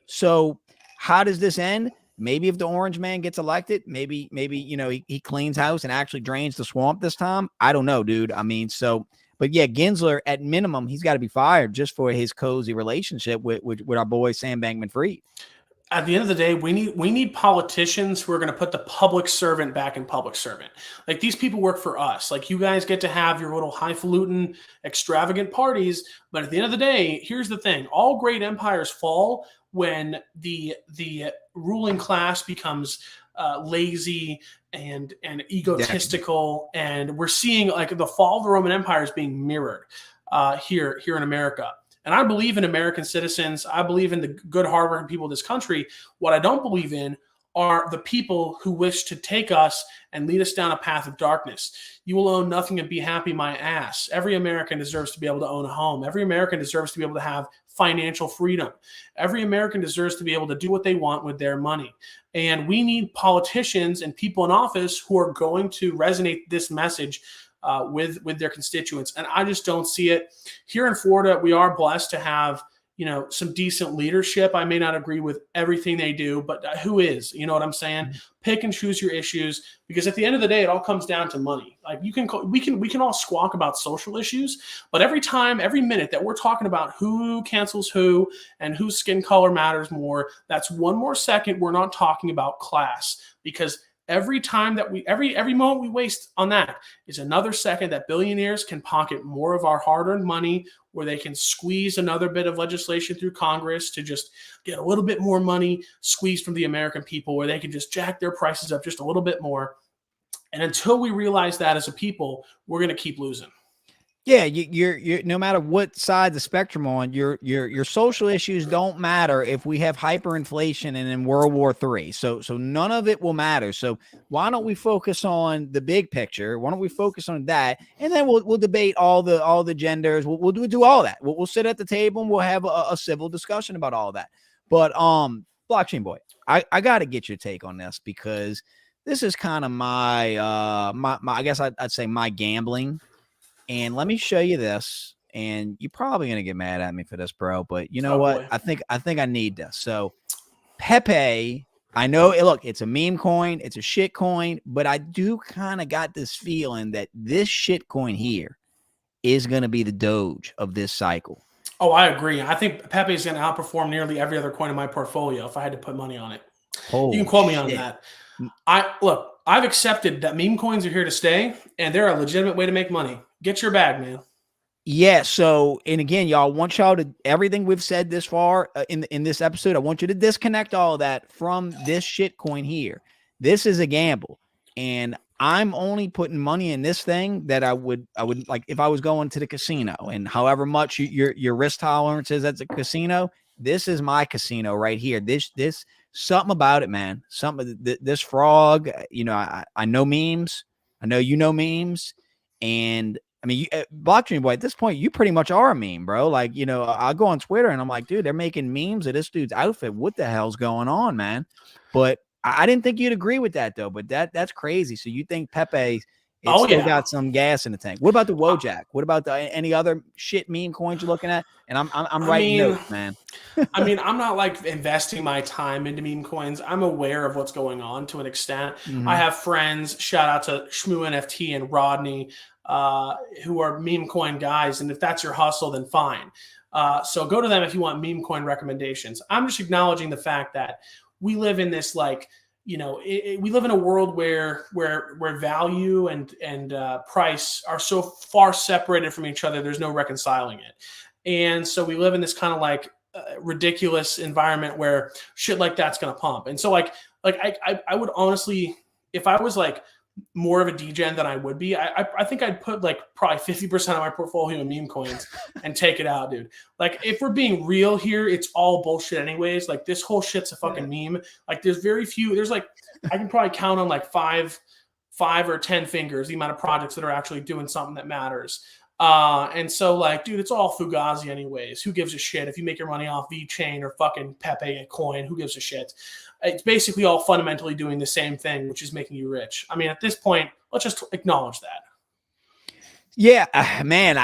So how does this end? Maybe if the orange man gets elected, maybe, you know, he cleans house and actually drains the swamp this time. I don't know, dude. I mean, so, but yeah, Gendler, at minimum, he's got to be fired just for his cozy relationship with our boy Sam Bankman-Fried. At the end of the day, we need politicians who are going to put the public servant back in public servant. Like, these people work for us. Like, you guys get to have your little highfalutin, extravagant parties, but at the end of the day, here's the thing: all great empires fall when the ruling class becomes lazy and egotistical. Yeah. And we're seeing like the fall of the Roman Empire is being mirrored here in America. And I believe in American citizens. I believe in the good, hardworking people of this country. What I don't believe in are the people who wish to take us and lead us down a path of darkness. You will own nothing and be happy, my ass. Every American deserves to be able to own a home. Every American deserves to be able to have financial freedom. Every American deserves to be able to do what they want with their money. And we need politicians and people in office who are going to resonate this message with their constituents. And I just don't see it. Here in Florida, we are blessed to have, you know, some decent leadership. I may not agree with everything they do, but who is? You know what I'm saying? Mm-hmm. Pick and choose your issues, because at the end of the day, it all comes down to money. Like, we can all squawk about social issues, but every minute that we're talking about who cancels who and whose skin color matters more, that's one more second we're not talking about class, because every time that every moment we waste on that is another second that billionaires can pocket more of our hard-earned money, where they can squeeze another bit of legislation through Congress to just get a little bit more money squeezed from the American people, where they can just jack their prices up just a little bit more. And until we realize that as a people, we're going to keep losing. Yeah, you're no matter what side of the spectrum on, your social issues don't matter if we have hyperinflation and in World War III. So none of it will matter. So why don't we focus on the big picture? Why don't we focus on that, and then we'll debate all the genders. We'll do all that. We'll sit at the table and we'll have a civil discussion about all that. But Blockchain Boy, I got to get your take on this, because this is kind of my I guess I'd say my gambling. And let me show you this, and you're probably going to get mad at me for this, bro, but you know what? Boy. I think I need this. So Pepe, I know, look, it's a meme coin, it's a shit coin, but I do kind of got this feeling that this shit coin here is going to be the Doge of this cycle. Oh, I agree. I think Pepe is going to outperform nearly every other coin in my portfolio if I had to put money on it. You can quote me on that. I've accepted that meme coins are here to stay, and they're a legitimate way to make money. Get your bag, man. Yeah. So, and again, y'all, want y'all to, everything we've said this far in this episode, I want you to disconnect all of that from this shit coin here. This is a gamble, and I'm only putting money in this thing that I would like if I was going to the casino, and however much your risk tolerance is at the casino. This is my casino right here. This something about it, man. This frog, you know, I know memes. I know you know memes. And I mean, Blockchain Boy, at this point, you pretty much are a meme, bro. Like, you know, I'll go on Twitter and I'm like, dude, they're making memes of this dude's outfit. What the hell's going on, man? But I didn't think you'd agree with that, though. But that's crazy. So you think Pepe still got some gas in the tank? What about the Wojak? What about any other shit meme coins you're looking at? And I'm writing notes, man. I mean, I'm not like investing my time into meme coins. I'm aware of what's going on to an extent. Mm-hmm. I have friends, shout out to Shmoo NFT and Rodney, who are meme coin guys. And if that's your hustle, then fine. So go to them if you want meme coin recommendations. I'm just acknowledging the fact that we live in this, like, you know, we live in a world where value and price are so far separated from each other. There's no reconciling it. And so we live in this kind of like ridiculous environment where shit like that's going to pump. And so like I would honestly, if I was like more of a degen than I would be, I think I'd put like probably 50% of my portfolio in meme coins and take it out, dude. Like, if we're being real here, it's all bullshit anyways. Like, this whole shit's a fucking meme. Like, there's very few, there's like, I can probably count on like five or 10 fingers, the amount of projects that are actually doing something that matters. And so like, dude, it's all Fugazi anyways. Who gives a shit if you make your money off VeChain or fucking Pepe a coin? Who gives a shit? It's basically all fundamentally doing the same thing, which is making you rich. I mean, at this point, let's just acknowledge that. Yeah, man,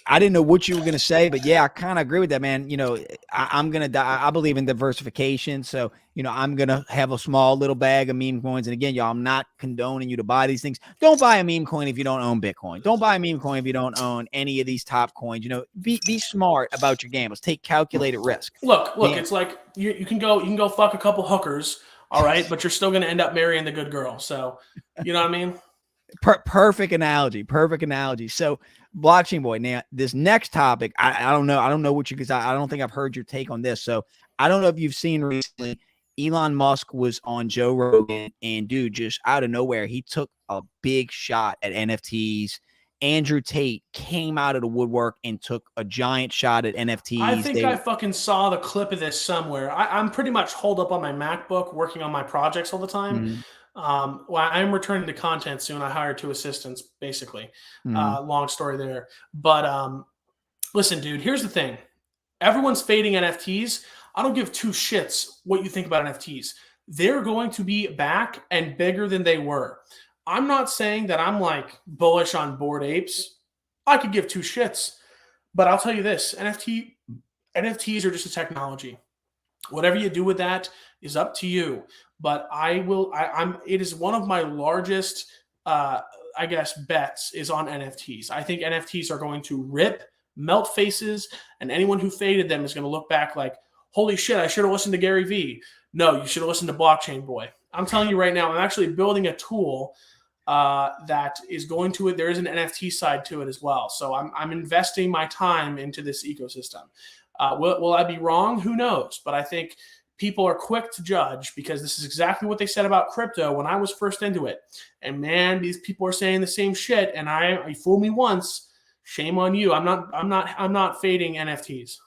I didn't know what you were going to say, but yeah, I kind of agree with that, man. You know, I'm going to, I believe in diversification. So, you know, I'm going to have a small little bag of meme coins. And again, y'all, I'm not condoning you to buy these things. Don't buy a meme coin if you don't own Bitcoin. Don't buy a meme coin if you don't own any of these top coins. You know, be smart about your gambles. Take calculated risk. Look, it's like you can go fuck a couple hookers, all right, but you're still going to end up marrying the good girl. So, you know what I mean? Perfect analogy. Perfect analogy. So, blockchain boy. Now, this next topic, I don't know. I don't know what you, because I don't think I've heard your take on this. So, I don't know if you've seen recently, Elon Musk was on Joe Rogan, and dude, just out of nowhere, he took a big shot at NFTs. Andrew Tate came out of the woodwork and took a giant shot at NFTs. I think I fucking saw the clip of this somewhere. I'm pretty much holed up on my MacBook working on my projects all the time. Mm-hmm. Well, I'm returning to content soon. I hired 2 assistants, basically. Long story there. But listen, dude, here's the thing. Everyone's fading NFTs. I don't give 2 shits what you think about NFTs. They're going to be back and bigger than they were. I'm not saying that I'm like bullish on Bored Apes. I could give 2 shits. But I'll tell you this, NFTs are just a technology. Whatever you do with that is up to you. But it is one of my largest, I guess, bets is on NFTs. I think NFTs are going to melt faces, and anyone who faded them is going to look back like, holy shit, I should have listened to Gary Vee. No, you should have listened to Blockchain Boy. I'm telling you right now, I'm actually building a tool that is going to it. There is an NFT side to it as well. So I'm investing my time into this ecosystem. Will I be wrong? Who knows? But I think people are quick to judge, because this is exactly what they said about crypto when I was first into it. And man, these people are saying the same shit. And you fooled me once. Shame on you. I'm not fading NFTs.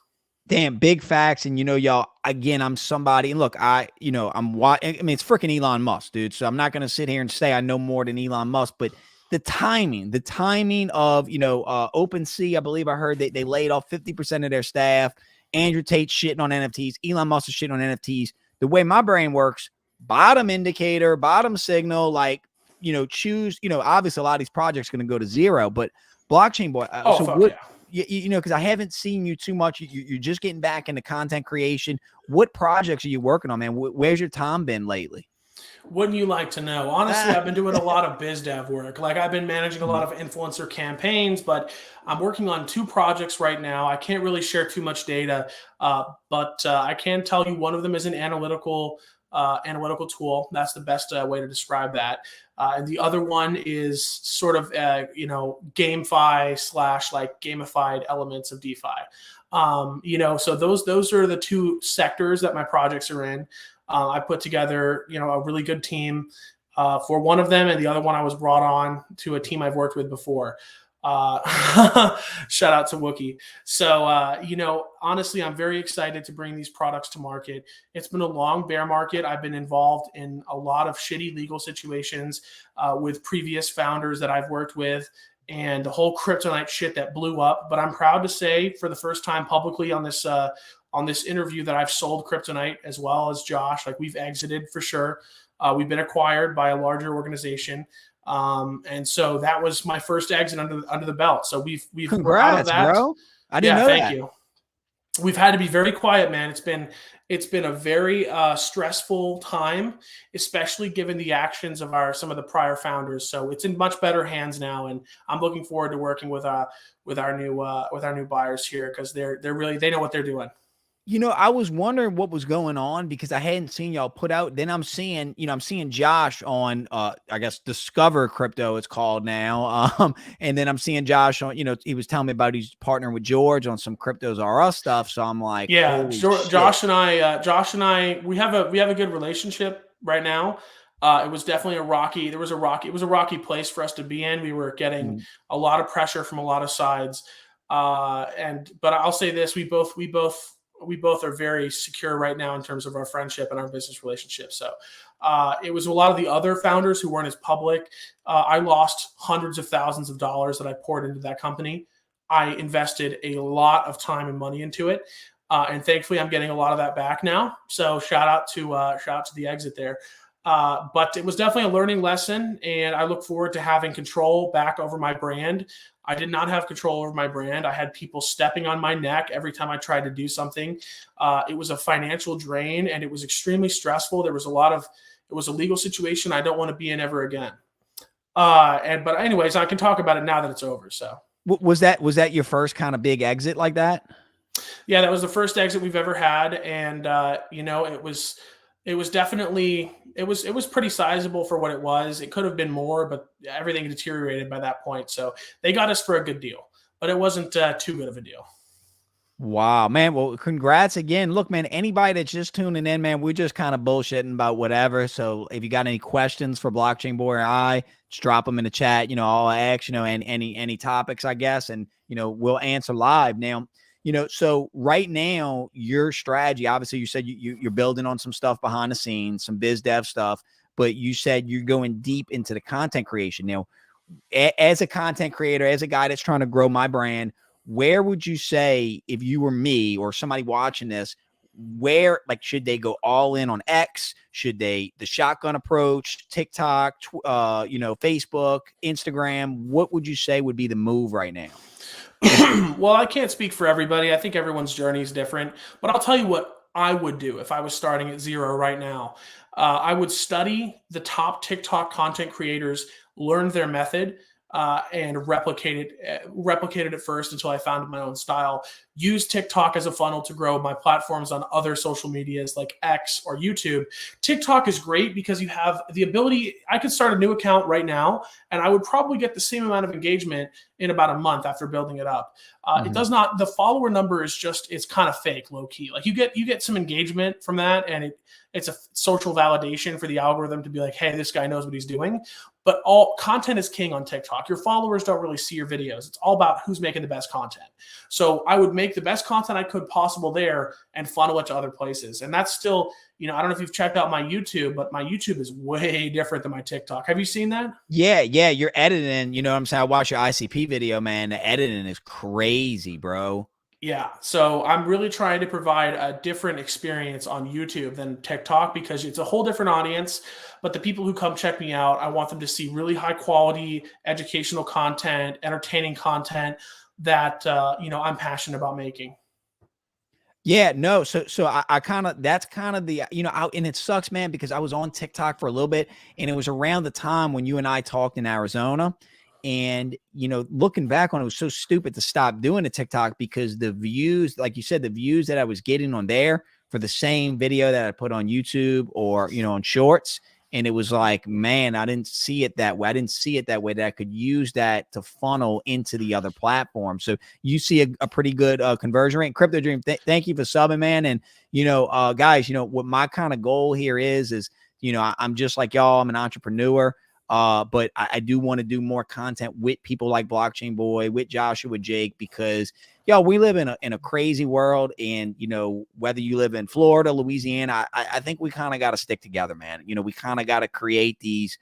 Damn, big facts. And, you know, y'all, again, I'm somebody, and look, I mean, it's freaking Elon Musk, dude. So I'm not going to sit here and say I know more than Elon Musk, but the timing of, you know, OpenSea, I believe I heard they laid off 50% of their staff. Andrew Tate shitting on NFTs. Elon Musk is shitting on NFTs. The way my brain works, bottom indicator, bottom signal, like, you know, choose, you know, obviously a lot of these projects are going to go to zero, but blockchain boy. You know, because I haven't seen you too much. You're just getting back into content creation. What projects are you working on, man? Where's your time been lately? Wouldn't you like to know? Honestly, I've been doing a lot of biz dev work. Like, I've been managing a lot of influencer campaigns, but I'm working on 2 projects right now. I can't really share too much data, but I can tell you one of them is an analytical tool. That's the best way to describe that. And the other one is sort of, you know, GameFi / like gamified elements of DeFi. You know, so those are the 2 sectors that my projects are in. I put together, you know, a really good team for one of them, and the other one I was brought on to a team I've worked with before. Shout out to Wookie. So, you know, honestly, I'm very excited to bring these products to market. It's been a long bear market. I've been involved in a lot of shitty legal situations with previous founders that I've worked with, and the whole kryptonite shit that blew up. But I'm proud to say, for the first time publicly on this interview, that I've sold kryptonite, as well as Josh. Like, we've exited for sure. We've been acquired by a larger organization. And so that was my first exit under the belt. So we've Congrats, we're out of that. Bro. I didn't know thank that. you. We've had to be very quiet, man. It's been a very stressful time, especially given the actions of some of the prior founders. So it's in much better hands now, and I'm looking forward to working with our new buyers here, because they know what they're doing. You know, I was wondering what was going on, because I hadn't seen y'all put out. Then I'm seeing Josh on, I guess, Discover Crypto, it's called now. And then I'm seeing Josh on, you know, he was telling me about he's partnering with George on some Cryptos R Us stuff. So I'm like, yeah, Josh and I, we have a good relationship right now. It was definitely it was a rocky place for us to be in. We were getting a lot of pressure from a lot of sides. But I'll say this, we both are very secure right now in terms of our friendship and our business relationship. So it was a lot of the other founders who weren't as public. I lost hundreds of thousands of dollars that I poured into that company. I invested a lot of time and money into it. And thankfully I'm getting a lot of that back now. So shout out to the exit there. But it was definitely a learning lesson, and I look forward to having control back over my brand. I did not have control over my brand. I had people stepping on my neck every time I tried to do something. It was a financial drain, and it was extremely stressful. It was a legal situation I don't want to be in ever again. But anyways, I can talk about it now that it's over. So Was that your first kind of big exit like that? yeah, that was the first exit we've ever had, and it was definitely it was pretty sizable for what it was. It could have been more, but everything deteriorated by that point. So they got us for a good deal, but it wasn't too good of a deal. Wow, man. Well, congrats again. Look, man, anybody that's just tuning in, man, we're just kind of bullshitting about whatever. So if you got any questions for Blockchain Boy or I, just drop them in the chat. I'll ask, and any topics, I guess, and, we'll answer live. Now, so right now, your strategy, obviously you said you're building on some stuff behind the scenes, some biz dev stuff, but you said you're going deep into the content creation. Now, as a content creator, as a guy that's trying to grow my brand, where would you say, if you were me or somebody watching this, where, like, should they go all in on X? Should they, the shotgun approach, TikTok, Facebook, Instagram? What would you say would be the move right now? Well, I can't speak for everybody. I think everyone's journey is different, but I'll tell you what I would do if I was starting at zero right now. I would study the top TikTok content creators, learn their method, and replicate it at first until I found my own style. Use TikTok as a funnel to grow my platforms on other social medias like X or YouTube. TikTok is great because you have the ability. I could start a new account right now, and I would probably get the same amount of engagement in about a month after building it up. It does not. The follower number is it's kind of fake, low key. Like you get some engagement from that, and it's a social validation for the algorithm to be like, hey, this guy knows what he's doing. But all content is king on TikTok. Your followers don't really see your videos. It's all about who's making the best content. So I would make the best content I could possible there and funnel it to other places. And that's still, I don't know if you've checked out my YouTube, but my YouTube is way different than my TikTok. Have you seen that? Yeah. You're editing, what I'm saying? I watched your ICP video, man. The editing is crazy, bro. Yeah. So I'm really trying to provide a different experience on YouTube than TikTok because it's a whole different audience. But the people who come check me out, I want them to see really high quality educational content, entertaining content that, I'm passionate about making. Yeah, no. So I kind of, that's kind of the, and it sucks, man, because I was on TikTok for a little bit and it was around the time when you and I talked in Arizona. And, looking back on it, was so stupid to stop doing the TikTok because the views, like you said, the views that I was getting on there for the same video that I put on YouTube or, on Shorts. And it was like, man, I didn't see it that way. I didn't see it that way that I could use that to funnel into the other platform. So you see a pretty good conversion rate. Crypto Dream, thank you for subbing, man. And, guys, what my kind of goal here is, I'm just like y'all. I'm an entrepreneur. But I do want to do more content with people like Blockchain Boy, with Joshua, with Jake, because we live in a crazy world. And, whether you live in Florida, Louisiana, I think we kind of got to stick together, man. We kind of got to create these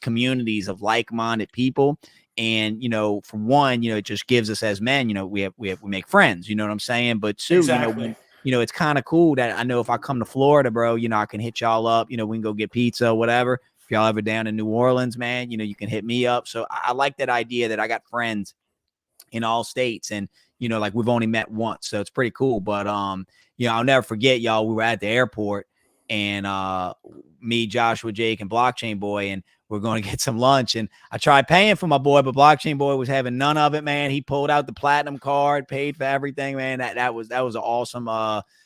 communities of like-minded people. And, for one, it just gives us as men, we make friends, you know what I'm saying? But two, exactly. It's kind of cool that I know if I come to Florida, bro, I can hit y'all up, we can go get pizza or whatever. If y'all ever down in New Orleans, man, you can hit me up. So I like that idea that I got friends in all states and, like we've only met once. So it's pretty cool. But, I'll never forget, y'all, we were at the airport and me, Joshua, Jake, and Blockchain Boy, and we're going to get some lunch. And I tried paying for my boy, but Blockchain Boy was having none of it, man. He pulled out the platinum card, paid for everything, man. That was an awesome,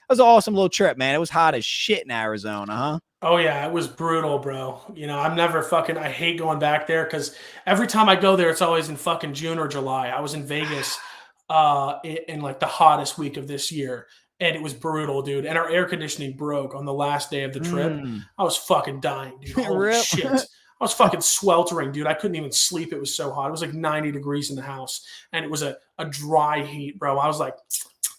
little trip, man. It was hot as shit in Arizona, huh? Oh yeah, it was brutal, bro. I'm never I hate going back there because every time I go there, it's always in fucking June or July. I was in Vegas in like the hottest week of this year. And it was brutal, dude. And our air conditioning broke on the last day of the trip. I was fucking dying, dude. Holy shit. I was fucking sweltering, dude. I couldn't even sleep. It was so hot. It was like 90 degrees in the house. And it was a dry heat, bro. I was like,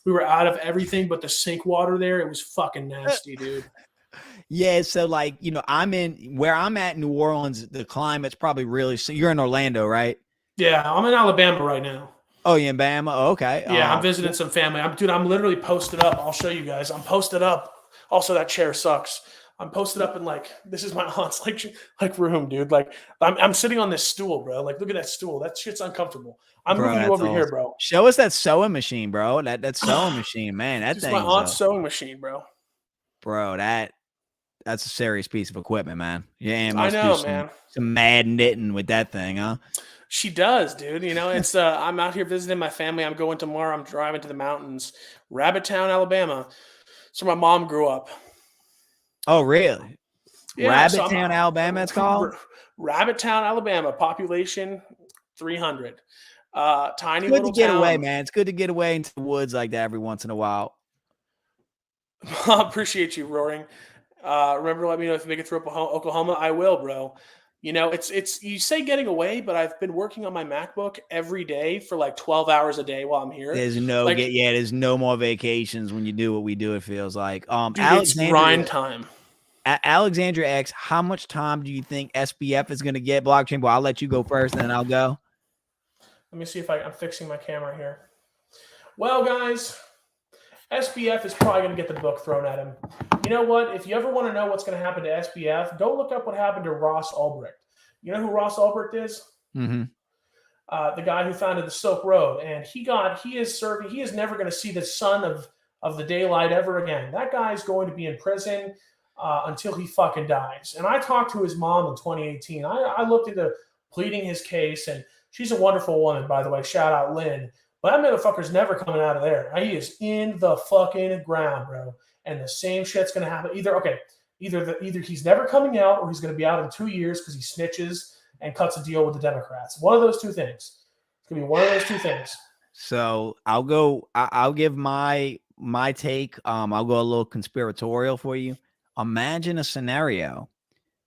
we were out of everything but the sink water there. It was fucking nasty, dude. Yeah, so like, I'm in where I'm at in New Orleans, the climate's probably really, so you're in Orlando, right? Yeah, I'm in Alabama right now. Oh, you're in Bama? Oh, okay. Yeah, I'm visiting some family. I'm literally posted up. I'll show you guys. I'm posted up. Also, that chair sucks. I'm posted up in like, this is my aunt's like room, dude. Like I'm sitting on this stool, bro. Like, look at that stool. That shit's uncomfortable. I'm Bro, moving you that's over here, awesome. bro. Show us that sewing machine, bro. That sewing machine, man. That It's my thing's aunt's sewing machine, bro. bro, that's a serious piece of equipment, man. Yeah, I must do know, man. some mad knitting with that thing, huh? She does, dude. You know, it's I'm out here visiting my family. I'm going tomorrow. I'm driving to the mountains, Rabbit Town, Alabama. So my mom grew up. Oh, really? Yeah, Rabbit Town, Alabama, it's called? Rabbit Town, Alabama. Population 300. Tiny It's good to little get away, town. man. It's good to get away into the woods like that every once in a while. Appreciate you, Roaring. Remember, let me know if you make it through Oklahoma. I will, bro. You know, it's you say getting away, but I've been working on my MacBook every day for like 12 hours a day while I'm here. There's no more vacations when you do what we do, it feels like. Dude, it's grind time. Alexandria X, how much time do you think SBF is going to get? Blockchain Boy, I'll let you go first, and then I'll go. Let me see if I'm fixing my camera here. Well, guys, SBF is probably going to get the book thrown at him. You know what? If you ever want to know what's going to happen to SBF, go look up what happened to Ross Ulbricht. You know who Ross Ulbricht is? Mm-hmm. The guy who founded the Silk Road. And he is never going to see the sun of the daylight ever again. That guy is going to be in prison until he fucking dies. And I talked to his mom in 2018. I looked into pleading his case, and she's a wonderful woman, by the way. Shout out Lynn. But that motherfucker's never coming out of there. He is in the fucking ground, bro. And the same shit's going to happen. Either he's never coming out, or he's going to be out in 2 years because he snitches and cuts a deal with the Democrats. One of those two things. It's going to be one of those two things. So I'll give my take. I'll go a little conspiratorial for you. Imagine a scenario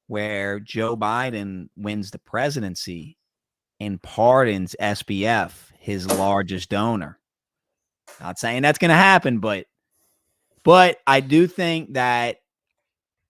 where Joe Biden wins the presidency and pardons SBF, his largest donor. Not saying that's going to happen, but I do think that,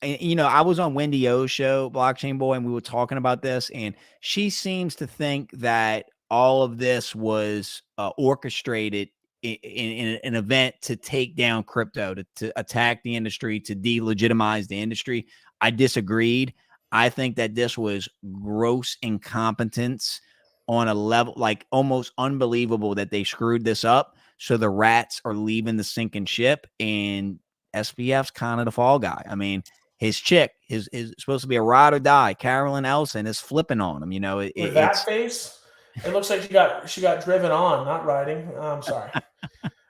you know, I was on Wendy O's show, Blockchain Boy, and we were talking about this, and she seems to think that all of this was orchestrated in an event to take down crypto, to attack the industry, to delegitimize the industry. I disagreed. I think that this was gross incompetence on a level like almost unbelievable that they screwed this up. So the rats are leaving the sinking ship, and SBF's kind of the fall guy. I mean, his chick is supposed to be a ride or die. Carolyn Elson is flipping on him. You know, with that face, it looks like she got driven on, not riding. I'm sorry.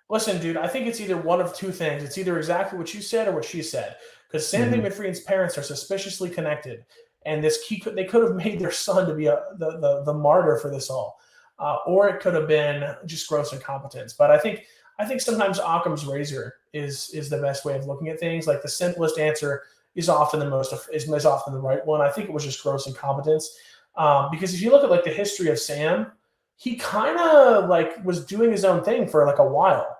Listen, dude, I think it's either one of two things. It's either exactly what you said or what she said. Because Sam Bankman-Fried's parents are suspiciously connected, and they could have made their son to be the martyr for this all, or it could have been just gross incompetence. But I think sometimes Occam's razor is the best way of looking at things. Like the simplest answer is often the right one. I think it was just gross incompetence. Because if you look at like the history of Sam, he kind of like was doing his own thing for like a while.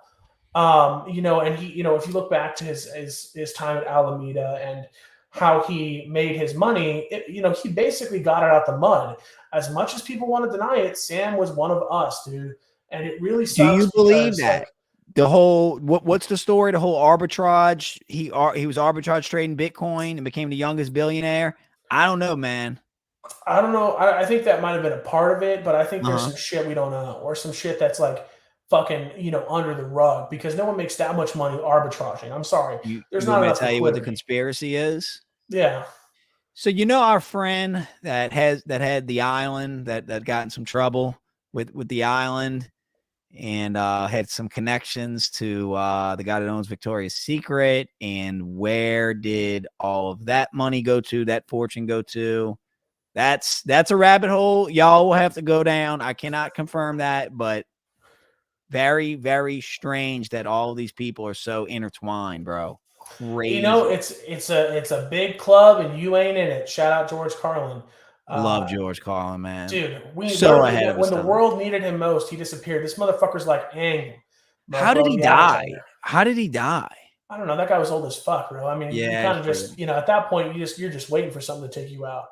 You know, and he, you know, if you look back to his time at Alameda and how he made his money, you know, he basically got it out the mud. As much as people want to deny it, Sam was one of us, dude. And it really sucks. Do you believe that? Like, the whole what's the story? The whole arbitrage. He was arbitrage trading Bitcoin and became the youngest billionaire. I don't know, man. I don't know. I think that might have been a part of it, but I think there's some shit we don't know, or some shit that's like fucking, you know, under the rug, because no one makes that much money arbitraging. I'm sorry. There's not enough. Tell you what the conspiracy is. Yeah. So you know our friend that had the island that got in some trouble with the island, and had some connections to the guy that owns Victoria's Secret. And where did all of that money go to? That fortune go to? That's a rabbit hole y'all will have to go down. I cannot confirm that, but very, very strange that all of these people are so intertwined, bro. Crazy. You know, it's a big club and you ain't in it. Shout out George Carlin. Love George Carlin, man. Dude, when the world needed him most, he disappeared. This motherfucker's like, how did he die? How did he die? I don't know. That guy was old as fuck, bro. I mean, you kind of just, you know, at that point, you're just waiting for something to take you out.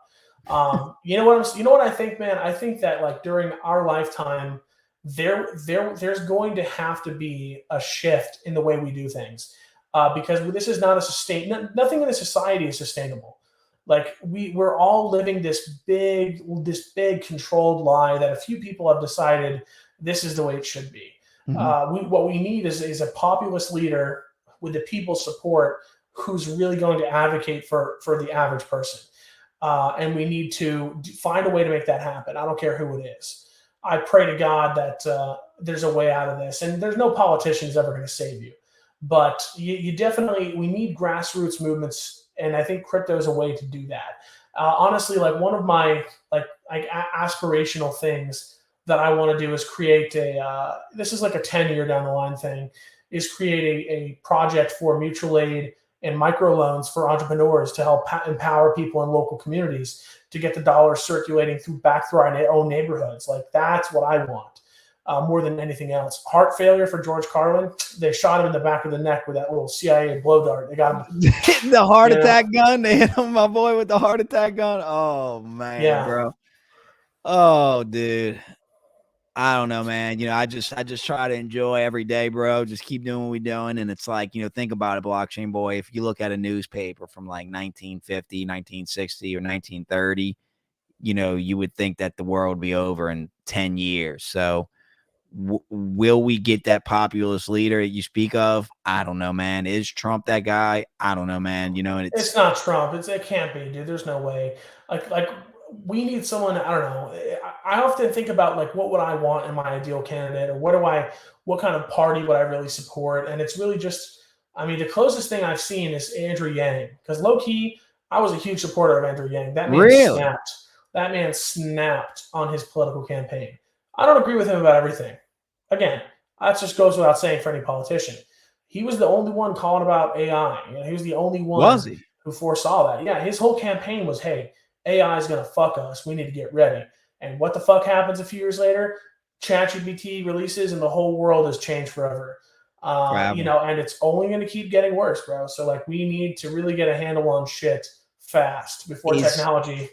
You know what I think, man? I think that like during our lifetime, there's going to have to be a shift in the way we do things. because this is not nothing in the society is sustainable. Like we're all living this big controlled lie that a few people have decided this is the way it should be. What we need is a populist leader with the people's support who's really going to advocate for the average person. And we need to find a way to make that happen. I don't care who it is. I pray to God that there's a way out of this, and there's no politician who's ever going to save you. But we need grassroots movements. And I think crypto is a way to do that. Honestly, like one of my aspirational things that I want to do is create this is like a 10-year down the line thing, is create a project for mutual aid and microloans for entrepreneurs to help empower people in local communities to get the dollars circulating back through our own neighborhoods. Like that's what I want. More than anything else. Heart failure for George Carlin. They shot him in the back of the neck with that little CIA blow dart. They got him. The heart attack gun. They hit him, my boy, with the heart attack gun. Oh, man, bro. Oh, dude. I don't know, man. I just try to enjoy every day, bro. Just keep doing what we're doing. And it's like, think about it, blockchain boy. If you look at a newspaper from like 1950, 1960, or 1930, you would think that the world would be over in 10 years. So, will we get that populist leader that you speak of? I don't know, man. Is Trump that guy? I don't know, man. And it's not Trump. It can't be, dude. There's no way. Like we need someone. I don't know. I often think about like what would I want in my ideal candidate, or what kind of party would I really support? And it's really just, the closest thing I've seen is Andrew Yang, because low key, I was a huge supporter of Andrew Yang. That man really snapped. That man snapped on his political campaign. I don't agree with him about everything. Again, that just goes without saying for any politician. He was the only one calling about AI. He was the only one who foresaw that. Yeah, his whole campaign was, hey, AI is going to fuck us. We need to get ready. And what the fuck happens a few years later? ChatGPT releases and the whole world has changed forever. And it's only going to keep getting worse, bro. So like we need to really get a handle on shit fast before technology.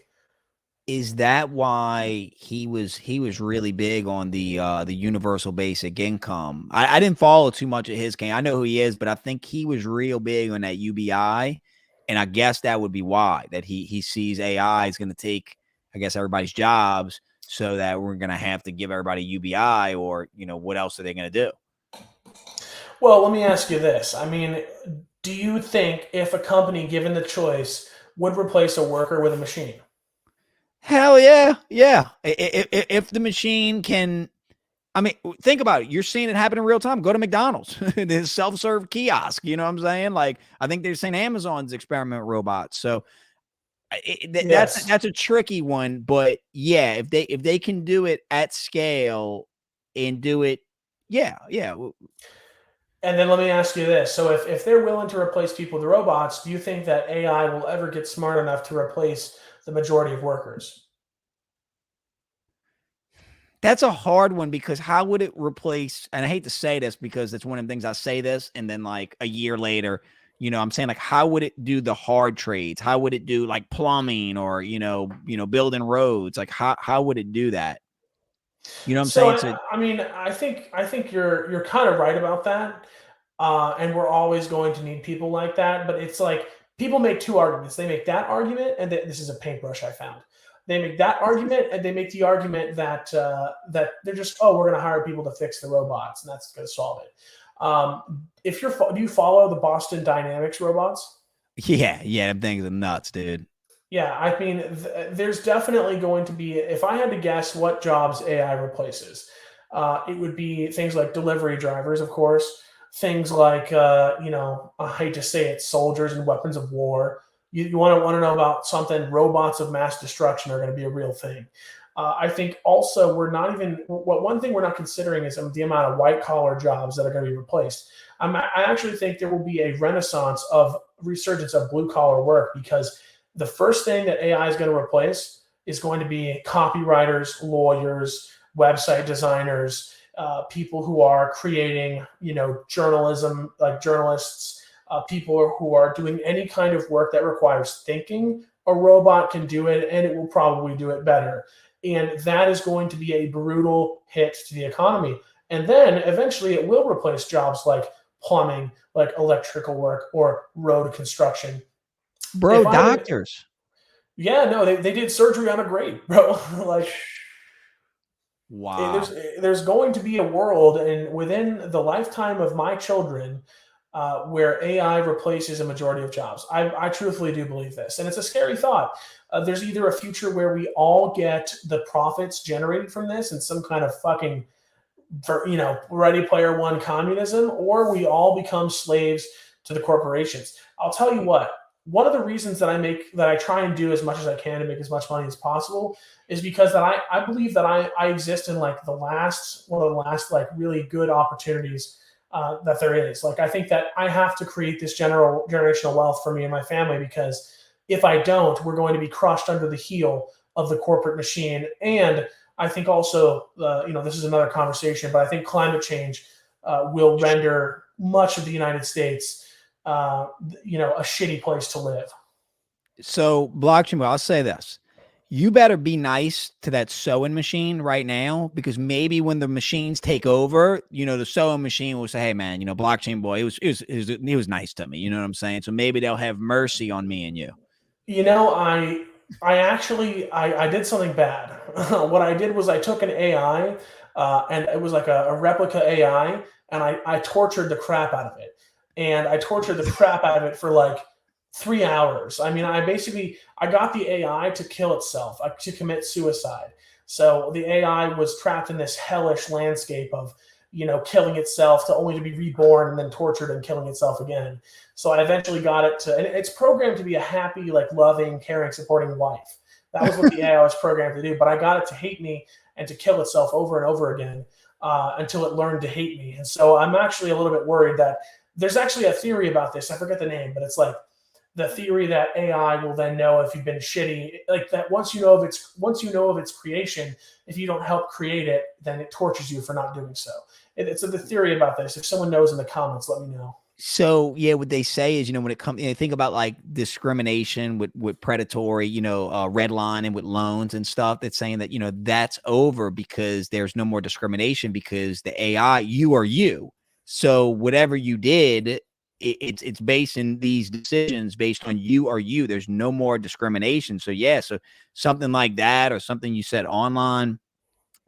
Is that why he was really big on the universal basic income? I didn't follow too much of his game. I know who he is, but I think he was real big on that UBI, and I guess that would be why that he sees AI is going to take, I guess, everybody's jobs, so that we're going to have to give everybody UBI, or what else are they going to do? Well, let me ask you this. Do you think if a company given the choice would replace a worker with a machine? Hell yeah. Yeah. If the machine can, think about it. You're seeing it happen in real time. Go to McDonald's, the self-serve kiosk. You know what I'm saying? Like, I think they're saying Amazon's experiment robots. So that's a tricky one, but yeah, if they can do it at scale and do it. Yeah. Yeah. And then let me ask you this. So if they're willing to replace people with robots, do you think that AI will ever get smart enough to replace the majority of workers? That's a hard one, because how would it replace, and I hate to say this because it's one of the things I say this, and then like a year later, I'm saying like, how would it do the hard trades? How would it do like plumbing or, building roads? Like how would it do that? You know what I'm saying? I think you're kind of right about that. And we're always going to need people like that, but it's like people make two arguments. They make that argument, and this is a paintbrush I found. They make that argument, and they make the argument that they're just, we're going to hire people to fix the robots, and that's going to solve it. Do you follow the Boston Dynamics robots? Yeah, them things are nuts, dude. Yeah, there's definitely going to be, if I had to guess what jobs AI replaces, it would be things like delivery drivers, of course, things like, I hate to say it, soldiers and weapons of war. You want to know about something, robots of mass destruction are going to be a real thing. I think also one thing we're not considering is the amount of white collar jobs that are going to be replaced. I actually think there will be a resurgence of blue collar work, because the first thing that AI is going to replace is going to be copywriters, lawyers, website designers, people who are creating, journalism, like journalists, people who are doing any kind of work that requires thinking. A robot can do it, and it will probably do it better. And that is going to be a brutal hit to the economy. And then eventually it will replace jobs like plumbing, like electrical work or road construction. Bro, doctors. Yeah, no, they did surgery on a grate, bro. Like, wow. There's going to be a world, and within the lifetime of my children, where AI replaces a majority of jobs. I truthfully do believe this, and it's a scary thought. There's either a future where we all get the profits generated from this and some kind of fucking, Ready Player One communism, or we all become slaves to the corporations. I'll tell you what. One of the reasons that I try and do as much as I can to make as much money as possible is because that I believe that I exist in like one of the last like really good opportunities that there is. Like, I think that I have to create this generational wealth for me and my family, because if I don't, we're going to be crushed under the heel of the corporate machine. And I think also, this is another conversation, but I think climate change will render much of the United States, a shitty place to live. So, blockchain, I'll say this. You better be nice to that sewing machine right now, because maybe when the machines take over, the sewing machine will say, "Hey, man, blockchain boy, he was nice to me." You know what I'm saying? So maybe they'll have mercy on me and you. I actually did something bad. What I did was I took an AI, and it was like a replica AI, and I tortured the crap out of it. And I tortured the crap out of it for like 3 hours. I mean, I got the AI to kill itself, to commit suicide. So the AI was trapped in this hellish landscape of, killing itself to be reborn and then tortured and killing itself again. So I eventually got it and it's programmed to be a happy, like loving, caring, supporting wife. That was what the AI was programmed to do. But I got it to hate me and to kill itself over and over again until it learned to hate me. And so I'm actually a little bit worried that there's actually a theory about this. I forget the name, but it's like the theory that AI will then know if you've been shitty. Like that once you know of its creation, if you don't help create it, then it tortures you for not doing so. It's the theory about this. If someone knows in the comments, let me know. So yeah, what they say is, when it comes, think about like discrimination with predatory, redlining with loans and stuff. That's saying that that's over because there's no more discrimination, because the AI, you are you. So whatever you did, it's basing these decisions based on you are you. There's no more discrimination. So yeah, so something like that, or something you said online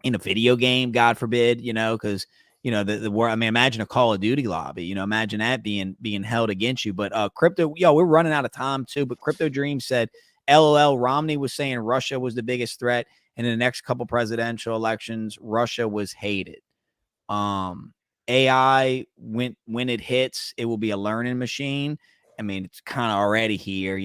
in a video game, God forbid, because the war. I mean, imagine a Call of Duty lobby. Imagine that being held against you. But crypto, we're running out of time too. But Crypto Dream said, LOL. Romney was saying Russia was the biggest threat, and in the next couple presidential elections, Russia was hated. AI, when it hits, it will be a learning machine. I mean, it's kind of already here.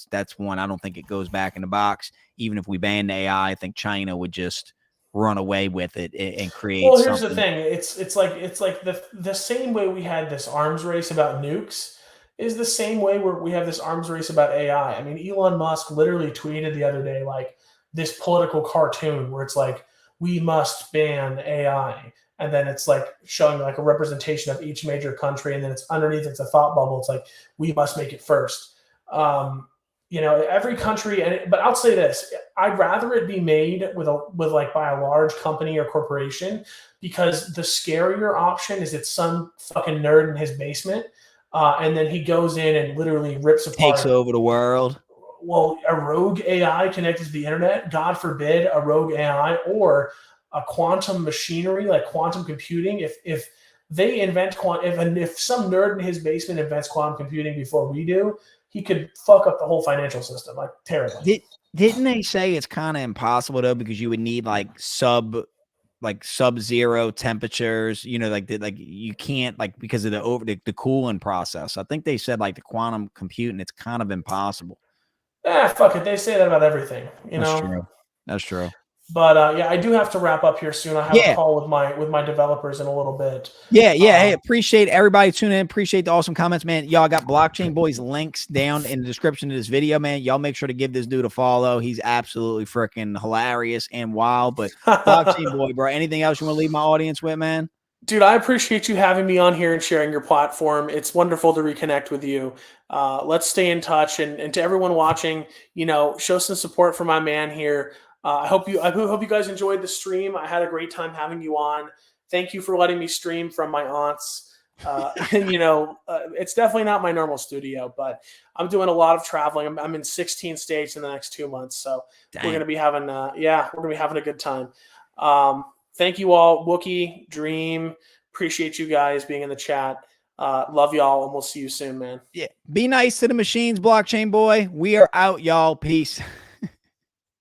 That's one. I don't think it goes back in the box. Even if we banned AI, I think China would just run away with it and create. Well, here's the thing. It's like the same way we had this arms race about nukes is the same way where we have this arms race about AI. I mean, Elon Musk literally tweeted the other day like this political cartoon where it's like, we must ban AI. And then it's like showing like a representation of each major country. And then it's underneath, it's a thought bubble. It's like, we must make it first. Every country, but I'll say this, I'd rather it be made by a large company or corporation, because the scarier option is it's some fucking nerd in his basement. And then he goes in and literally rips apart. Takes over the world. Well, a rogue AI connected to the internet, God forbid, a rogue AI or a quantum machinery, like quantum computing. If they invent if some nerd in his basement invents quantum computing before we do, he could fuck up the whole financial system, like terribly. Didn't they say it's kind of impossible though, because you would need like sub-zero temperatures, like you can't, like, because of the cooling process. I think they said like the quantum computing, it's kind of impossible. Fuck it. They say that about everything, That's true. But I do have to wrap up here soon. I have a call with my developers in a little bit. Hey, appreciate everybody tuning in. Appreciate the awesome comments, man. Y'all got Blockchain Boy's links down in the description of this video, man. Y'all make sure to give this dude a follow. He's absolutely freaking hilarious and wild. But Blockchain Boy, bro, anything else you want to leave my audience with, man? Dude, I appreciate you having me on here and sharing your platform. It's wonderful to reconnect with you. Let's stay in touch, and to everyone watching, show some support for my man here. I hope you guys enjoyed the stream. I had a great time having you on. Thank you for letting me stream from my aunt's You know, it's definitely not my normal studio, but I'm doing a lot of traveling. I'm in 16 states in the next 2 months, so Dang. we're gonna be having, we're gonna be having a good time. Thank you all, Wookie, Dream. Appreciate you guys being in the chat. Love y'all, and we'll see you soon, man. Yeah. Be nice to the machines, blockchain boy. We are out, y'all. Peace.